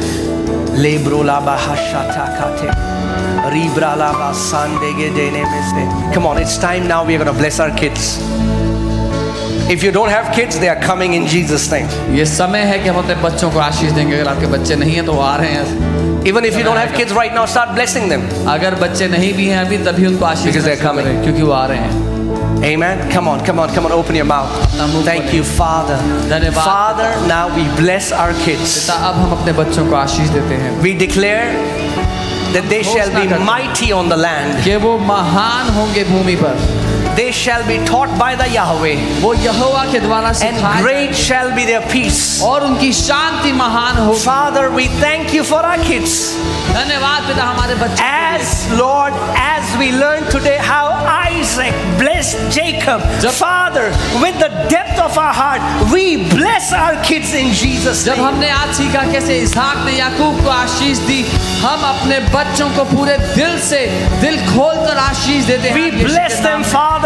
Lebro la bahashata kate, Ribra la basande gedene mese. Come on, it's time now. We are going to bless our kids. If you don't have kids, they are coming in Jesus' name. ये समय है कि हम अपने बच्चों को आशीष देंगे। अगर आपके बच्चे नहीं हैं तो वो आ रहे हैं। Even if you don't have kids right now, start blessing them. अगर बच्चे नहीं भी हैं अभी, तभी उनको आशीष Because they're देना शुरू coming. करें, क्योंकि वो आ रहे हैं। Amen. Come on, come on, come on. Open your mouth. Thank you, Father. धन्यवाद। Father, now we bless our kids. पिता, अब हम अपने बच्चों को आशीष देते हैं We declare that they shall be mighty on the land. कि वो महान होंगे भूमि पर, They shall be taught by the Yahweh, वो यहोवा के द्वारा and सिखाए great shall be their peace. और उनकी शांति महान होगी। Father, we thank you for our kids. धन्यवाद पिता हमारे बच्चों के लिए। As Lord, as we learn today how Isaac blessed Jacob, Father, with the depth of our heart, we bless our kids in Jesus' जब name. हमने आज सीखा कैसे इसहाक ने याकूब को आशीष दी, हम अपने बच्चों को पूरे दिल से, दिल खोलकर आशीष देते हैं। We bless them, Father,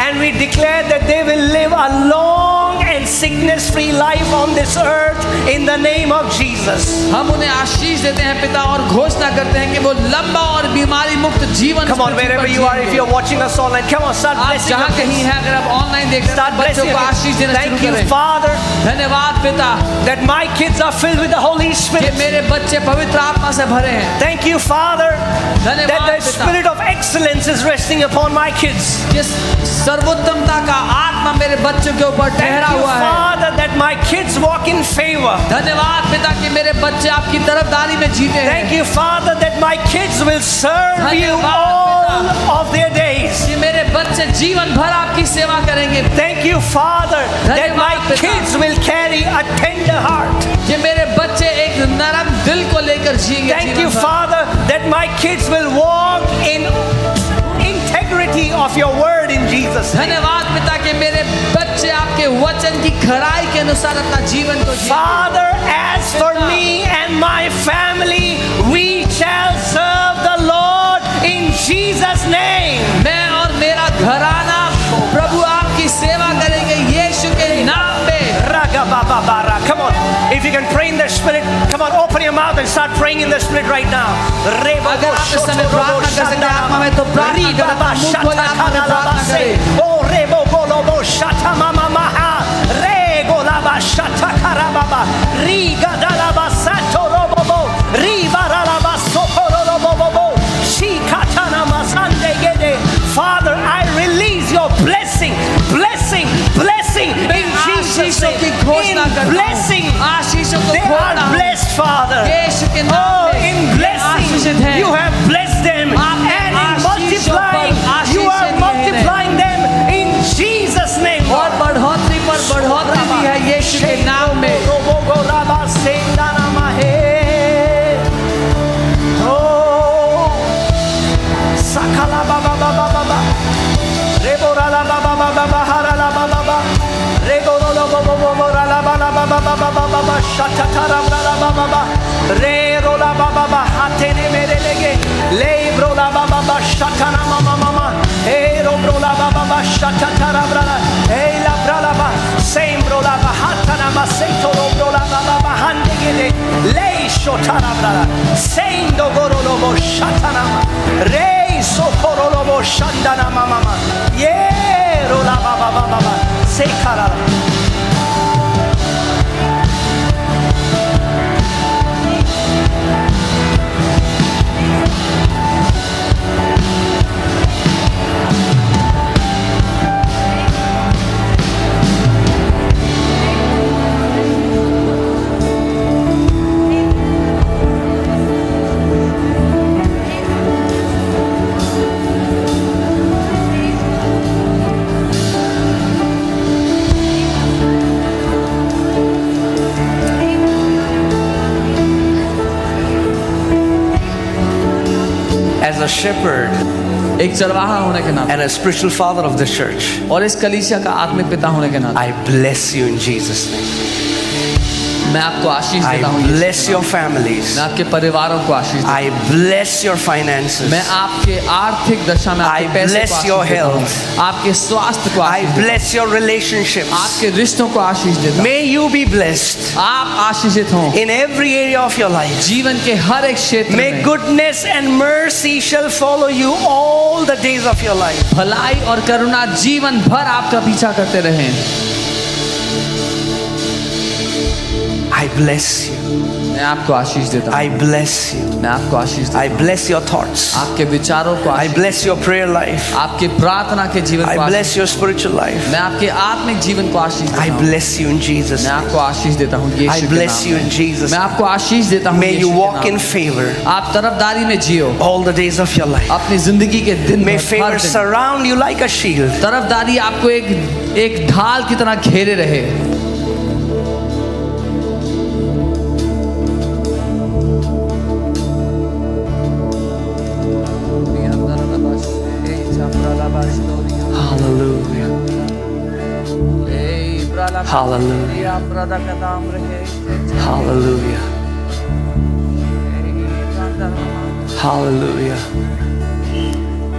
and we declare that they will live a long and sickness-free life on this earth in the name of Jesus. Jesus. हम उन्हें आशीष देते हैं पिता और घोषणा करते हैं कि वो लंबा और बीमारी मुक्त जीवन Come on, wherever you are, if you're watching us online, come on, start आप blessing जहाँ your कहीं kids. हैं अगर आप ऑनलाइन देख रहे हैं Start तो बच्चों blessing को your आशीष kids. देना शुरू Thank you, करें Father, धन्यवाद पिता that my kids are filled with the Holy कि Spirit. मेरे बच्चे पवित्र आत्मा से भरे हैं Thank you, Father, that धन्यवाद the पिता spirit of excellence is resting upon my kids. जिस सर्वोत्तमता का आत्मा मेरे बच्चों के ऊपर Thank ठहरा you, हुआ है Father, that my kids walk in favor. धन्यवाद पिता कि मेरे बच्चे आपकी तरफदारी में जीते हैं Thank you, Father, that my kids will serve you धन्यवाद, all of their days. कि मेरे बच्चे जीवन भर आपकी सेवा करेंगे Thank you, Father, that my धन्यवाद, पिता। kids will carry a tender heart. कि मेरे बच्चे एक नरम दिल को लेकर जिएंगे Thank जीवन you, भर। Father, that my kids will walk in integrity of your word in Jesus' name. धन्यवाद पिता कि मेरे बच्चे आपके वचन की खराई के अनुसार अपना जीवन को जिएंगे। Father, as for me and my family, we shall serve the Lord in Jesus' name. मैं और मेरा घराना प्रभु आपकी सेवा करेंगे यीशु के नाम में। Ragabababara. Come on, if you can pray in the Spirit, come on, open your mouth and start praying in the Spirit right now. अगर आप इस समय प्रार्थना कर सकते हैं आत्मा में तो प्रार्थना करें, अपना मुंह खोले आत्मा में प्रार्थना करें। Oh, rebo golobo shata mama maha, rego laba shata karababa, riga dalaba sato robobo, riba ralaba sokoro robobo, shikatana masande gede. Father, I release your blessing, blessing, blessing in Jesus' आशीषों की घोषणा name. करता In हूं। blessing, आशीषों को they घोषणा are हूं। blessed, Father. यीशु के नाम Oh, में in ये आशीषित blessing, हैं। you have blessed them, आपने and in आशीषों पर multiplying, आशीष you are दिए हैं। multiplying them in Jesus' name. और बढ़ोतरी पर बढ़ोतरी भी है यीशु के नाम में। Oh, Sakala Baba Baba Baba, Reborala Baba Baba Baharala Baba Baba, Regolo Baba Baba Baba Baba Baba Baba, Shatatara Baba Baba, Rerola Baba Baba, Hatene Merelege, Lebrola Baba Baba, Shatana Mama Mama, Erobrola Baba Baba, Shatatara Brala, Ela Brala Baba, Sembrola Baba, Hatana Maseto Robrola Baba Baba, Handegede, Lei Shotara Brala, Sendo Gorolobo, Shatana, Rei Sokorolobo, Shandana Mama, Ye Rola Baba Baba, Sekara. As a shepherd एक चरवाहा होने के नाते and a spiritual father of the church, और इस कलीसिया का आत्मिक पिता होने के नाते I bless you in Jesus' name. मैं आपको आशीष देता हूँ I यीशु bless के your नाम families. में। मैं आपके परिवारों को आशीष देता I bless your finances. हूँ। मैं आपके आर्थिक दशा में आपके I पैसे bless को your आशीष देता हूँ। health. आपके स्वास्थ्य को I आशीष देता bless your relationships. हूँ। आपके रिश्तों को आशीष देता हूँ। May you be blessed आप आशीषित हों in every area of your life. जीवन के हर एक क्षेत्र May में। goodness and mercy shall follow you all the days of your life. भलाई और करुणा जीवन भर आपका पीछा करते रहें। I bless you. मैं आपको आशीष देता हूँ। I bless you. मैं आपको आशीष देता I bless your thoughts. हूँ। आपके विचारों को I Ashish, bless your prayer life. आपके प्रार्थना के जीवन I को आशीष, bless your spiritual life. मैं आपके आत्मिक जीवन को आशीष देता I हूँ। bless you in Jesus' मैं name. आपको आशीष देता हूँ यीशु I के bless नाम you में। in Jesus' मैं name. आपको आशीष देता हूँ May यीशु you के walk नाम in में। favor आप तरफदारी में जियो all the days of your life. अपनी जिंदगी के दिन May भर, favor हर दिन। surround you like a shield. तरफदारी आपको एक ढाल की तरह घेरे रहे। Hallelujah. Hallelujah. Hallelujah. Hallelujah.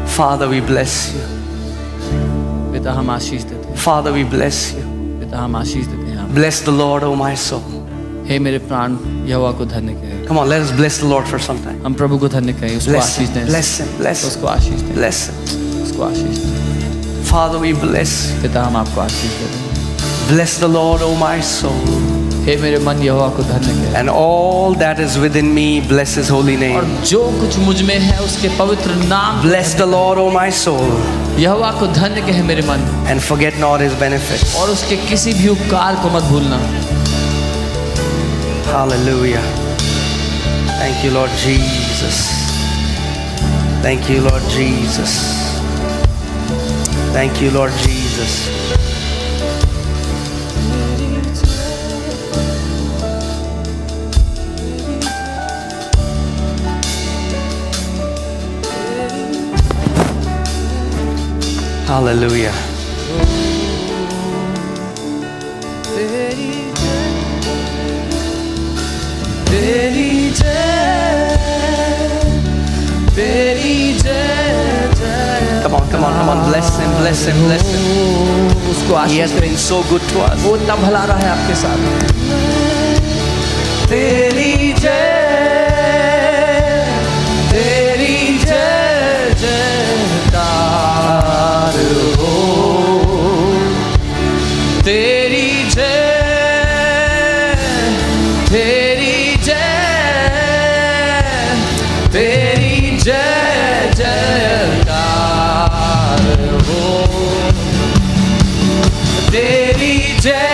Father, we bless you. पिता हम आशीष देते हैं। Father, we bless you. पिता हम आशीष देते हैं। Bless the Lord, O my soul. हे मेरे प्राण यहोवा को धन्य कहे। Come on, let us bless the Lord for some time. हम प्रभु को धन्य कहें, उसको Bless आशीष him, दें, bless him, bless him, उसको आशीष दें, bless him. उसको आशीष दें। Father, we bless. पिता हम आपको आशीष देते हैं। Bless the Lord, O my soul. हे मेरे मन यहोवा को धन्य कहे, And all that is within me, bless his holy और name. जो कुछ मुझ में है उसके पवित्र नाम। Bless the Lord, O my soul, यहोवा को धन्य कहे मेरे मन, and forget not his benefits. और उसके किसी भी उपकार को मत भूलना। Hallelujah. Thank you, Lord Jesus. Thank you, Lord Jesus. Thank you, Lord Jesus. Hallelujah. Come on, bless him, bless him, bless him. उसको He Ashish has been so good to us. वो इतना भला रहा है आपके साथ। तेरी जय जयकार हो, तेरी जय जयकार हो, तेरी जय जयकार हो, तेरी जय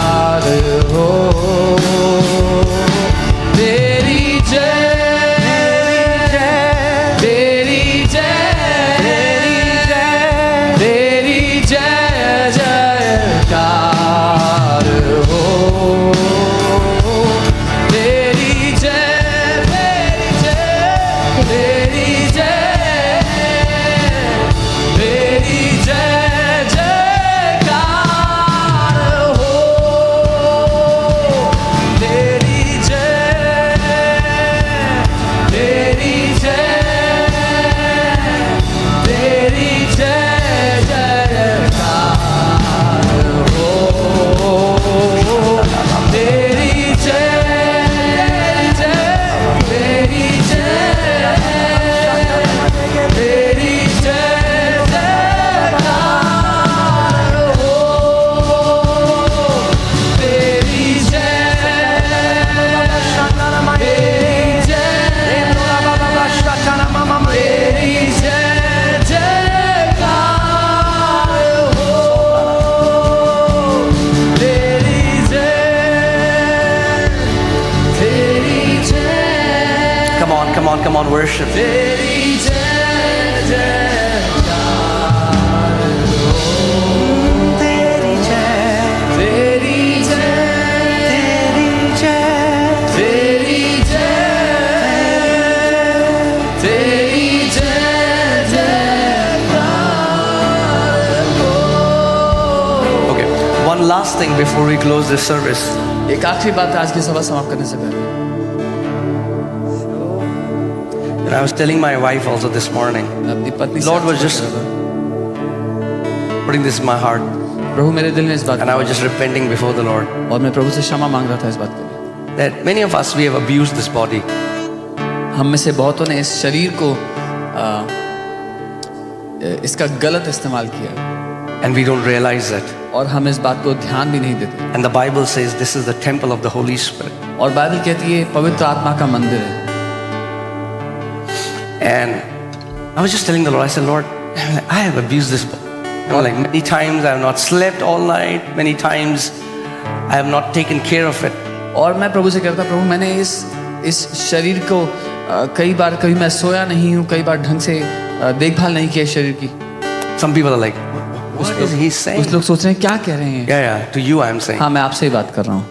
जयकार हो, तेरी Come on, worship. तेरी जय जयकार हो, तेरी जय, तेरी जय, तेरी जय, तेरी जय जयकार हो। Okay, one last thing before we close this service. एक आखिरी बात आज की सभा समाप्त करने से पहले, And I was telling my wife also this morning, मैं अपनी पत्नी से Lord was बात just कर रहा था। putting this in my heart, प्रभु मेरे दिल में इस बात and I was just repenting before the Lord और मैं प्रभु से क्षमा मांग रहा था इस बात के लिए। that many of us, we have abused this body. हम में से बहुतों ने इस शरीर को इसका गलत इस्तेमाल किया And we don't realize that. और हम इस बात को ध्यान भी नहीं देते। And the Bible says this is the temple of the Holy Spirit. और बाइबल कहती है पवित्र आत्मा का मंदिर है। And I was just telling the Lord, I said, Lord, I have abused this body. Like many times I have not slept all night. Many times I have not taken care of it. और मैं प्रभु से कहता, प्रभु मैंने इस शरीर को कई बार कभी मैं सोया नहीं हूँ, कई बार ढंग से देखभाल नहीं किया शरीर की। Some people are like, what is he saying? कुछ लोग सोच रहे हैं क्या कह रहे हैं। Yeah, to you I am saying. हाँ, मैं आपसे ही बात कर रहा हूँ।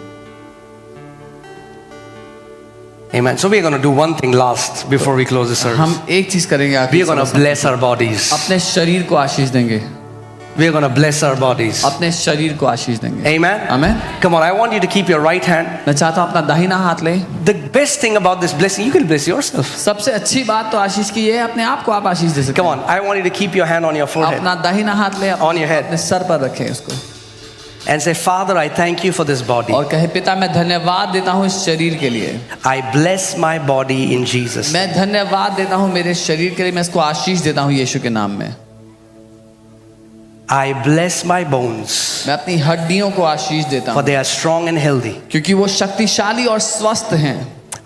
Amen. So we are going to do one thing last before we close the service. हम एक चीज करेंगे We आखिरी are going to समय bless our bodies. अपने शरीर को आशीष देंगे। we're going to bless our bodies. अपने शरीर को आशीष देंगे। Amen. Amen. Come on, I want you to keep your right hand. मैं चाहता हूँ अपना दाहिना हाथ ले। The best thing about this blessing, you can bless yourself. सबसे अच्छी बात तो आशीष की ये है, अपने आप को आप आशीष दे सकते Come हैं। on, I want you to keep your hand on your forehead अपना दाहिना हाथ ले, On your head. अपने सर पर रखें उसको and say, Father, I thank you for this body. और कहे, पिता मैं धन्यवाद देता हूँ इस शरीर के लिए। I bless my body in Jesus. मैं धन्यवाद देता हूँ मेरे शरीर के लिए, मैं इसको आशीष देता हूँ यीशु के नाम में। I bless my bones, मैं अपनी हड्डियों को आशीष देता for हूँ they are strong and healthy. क्योंकि वो शक्तिशाली और स्वस्थ हैं।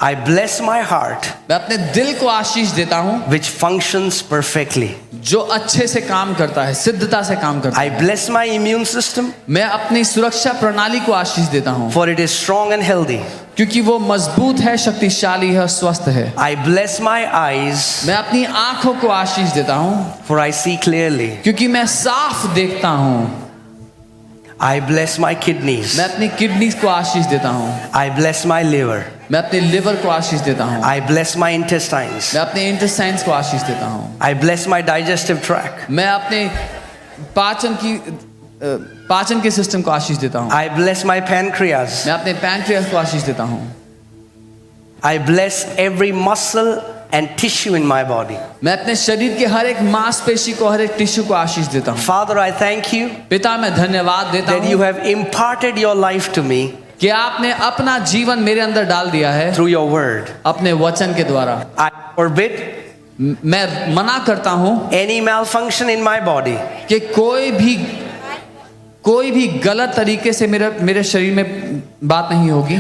I bless my heart, मैं अपने दिल को आशीष देता हूँ which functions perfectly. जो अच्छे से काम करता है, सिद्धता से काम करता I है। bless my immune system, मैं अपनी सुरक्षा प्रणाली को आशीष देता हूँ for it is strong and healthy. क्योंकि वो मजबूत है, शक्तिशाली है और स्वस्थ है। I bless my eyes, मैं अपनी आंखों को आशीष देता हूँ for I see clearly. क्योंकि मैं साफ देखता हूँ। I bless my kidneys. मैं अपनी किडनीज को आशीष देता हूँ। I bless my liver. मैं अपने लिवर को आशीष देता हूँ। I bless my intestines. मैं अपने इंटेस्टाइन्स को आशीष देता हूँ। I bless my digestive tract. मैं अपने पाचन के सिस्टम को आशीष देता हूँ। I bless my pancreas. मैं अपने पैंक्रियास को आशीष देता हूँ। I bless every muscle and tissue in my body. मैं अपने शरीर के हर एक मांसपेशी को, हर एक टिश्यू को आशीष देता हूँ। Father, I thank you पिता मैं धन्यवाद देता that you हूँ have imparted your life to me कि आपने अपना जीवन मेरे अंदर डाल दिया है through your word. अपने वचन के द्वारा। I forbid मैं मना करता हूँ any malfunction in my body. कि कोई भी गलत तरीके से मेरे शरीर में बात नहीं होगी।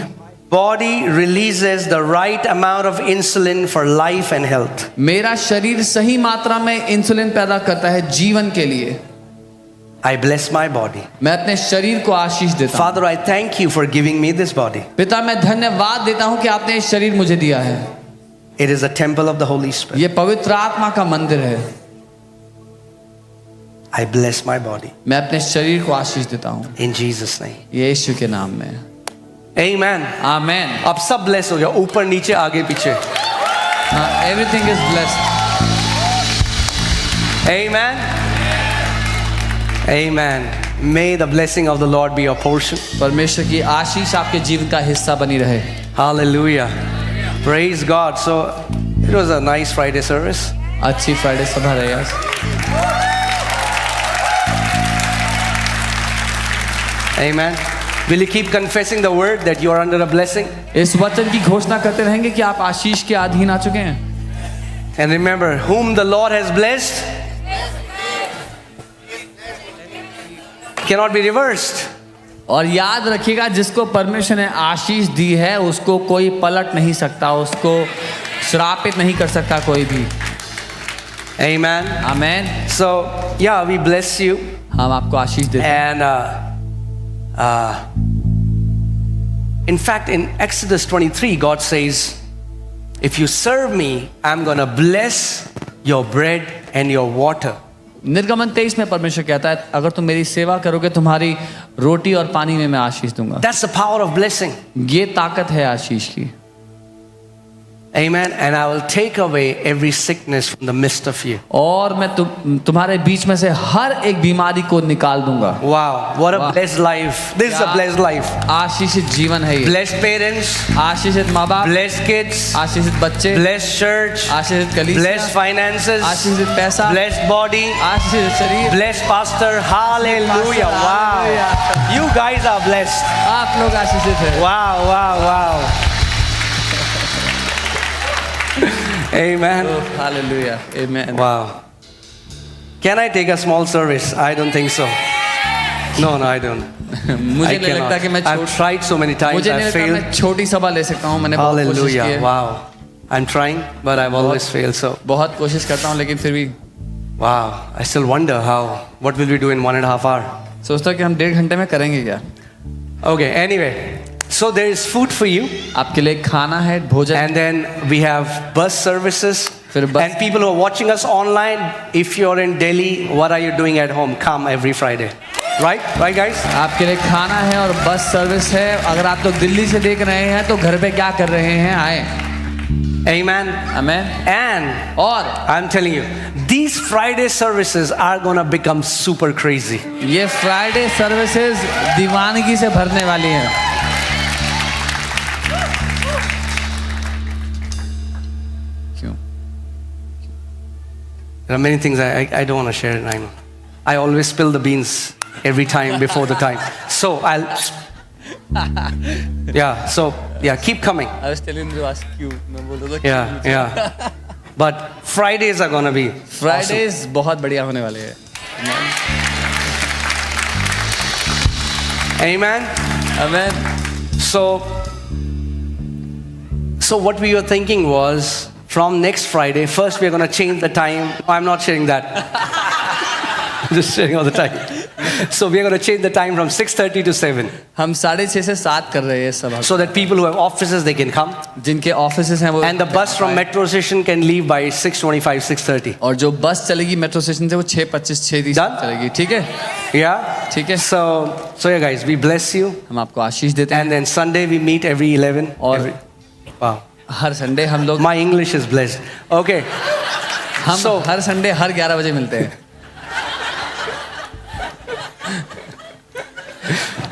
Body releases the right amount of insulin for life and health. मेरा शरीर सही मात्रा में इंसुलिन पैदा करता है जीवन के लिए। I bless my body. मैं अपने शरीर को आशीष देता हूँ। Father, I thank you for giving me this body. पिता मैं धन्यवाद देता हूँ कि आपने ये शरीर मुझे दिया है। It is a temple of the Holy Spirit. ये पवित्र आत्मा का मंदिर है। I bless my body. मैं अपने शरीर को आशीष देता हूँ In Jesus' name. यीशु के नाम में। Amen. आमेन। अब सब bless हो गया, ऊपर नीचे आगे पीछे। Everything is blessed. Amen. Amen. May the blessing of the Lord be your portion. परमेश्वर की आशीष आपके जीवन का हिस्सा बनी रहे। Hallelujah. Praise God. So it was a nice Friday service. अच्छी फ्राइडे सभा रही आज। Amen. Will you keep confessing the word that you are under a blessing? इस वचन की घोषणा करते रहेंगे कि आप आशीष के अधीन आ चुके हैं। And remember, whom the Lord has blessed cannot be reversed. और याद रखिएगा, जिसको परमेश्वर ने आशीष दी है उसको कोई पलट नहीं सकता, उसको श्रापित नहीं कर सकता कोई भी। Amen. Amen. So yeah, we bless you. हम आपको आशीष देते हैं। And in fact, in Exodus 23, God says, if you serve me, I'm going to bless your bread and your water. निर्गमन 23 में परमेश्वर कहता है, अगर तुम मेरी सेवा करोगे तुम्हारी रोटी और पानी में मैं आशीष दूंगा। That's the power of blessing. ये ताकत है आशीष की। Amen. And I will take away every sickness from the midst of you. और मैं तुम्हारे बीच में से हर एक बीमारी को निकाल दूंगा। Wow, what a blessed life. This is a blessed life. आशीषित जीवन है ये। Blessed parents, आशीषित माँ बाप, blessed kids, आशीषित बच्चे, blessed church, आशीषित कलीसिया, blessed finances, आशीषित पैसा, blessed body, आशीषित शरीर, blessed pastor. Hallelujah. Wow. You guys are blessed. आप लोग आशीषित हैं। Wow, wow, wow. Amen. Hallelujah, amen. Wow. Can I take a small service? I don't think so. No, I don't. मुझे नहीं लगता कि मैं I've tried so many times. मुझे नहीं I've लगता failed. मैं छोटी सभा ले सकता हूँ। मैंने बहुत कोशिश की Hallelujah. है। Wow. I'm trying, but I've always failed. So, बहुत कोशिश करता हूँ लेकिन फिर भी wow. I still wonder what will we do in 1.5 hours? सोचता हूँ कि हम 1.5 घंटे में करेंगे क्या। Okay, anyway. So there is food for you. आपके लिए खाना है, भोजन। And then we have bus services. फिर बस- And people who are watching us online, if you're in Delhi, what are you doing at home? Come every Friday. Right? Right, guys? आपके लिए खाना है और बस सर्विस है। अगर आप लोग दिल्ली से देख रहे हैं तो घर पे क्या कर रहे हैं, आए। Amen. आमेन। And और I'm telling you, These Friday services are going to become super crazy. ये फ्राइडे सर्विसेज दीवानगी से भरने वाली हैं. क्यों? There are many things I don't want to share. I know. I always spill the beans every time before the time. So I'll. Yeah, keep coming. I was telling you ask क्यों. मैं बोल रहा था Yeah. But Fridays are going to be Fridays बहुत बढ़िया होने वाले हैं. awesome. Amen. Amen. So what we were thinking was, from next Friday, first we are going to change the time. I'm not sharing that. Just sharing all the time. So we are going to change the time from 6:30 to 7. हम 6:30 से 7 कर रहे हैं सभा. So that people who have offices, they can come. जिनके offices हैं वो. And the bus from metro station can leave by 6:25, 6:30. और जो बस चलेगी मेट्रो स्टेशन से वो 6:25 6:30 Done? चलेगी. ठीक है. Yeah? ठीक है. So yeah guys, we bless you. हम आपको आशीष देते हैं. And then Sunday we meet every 11. और Wow. हर संडे हम लोग My English is blessed. Okay. हम हर संडे हर 11 बजे मिलते हैं.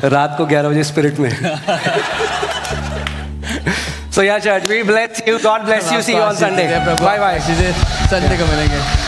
रात को 11 बजे स्पिरिट में. So yeah church, we bless you. God bless you. See you on Sunday. Bye bye. Sunday को मिलेंगे.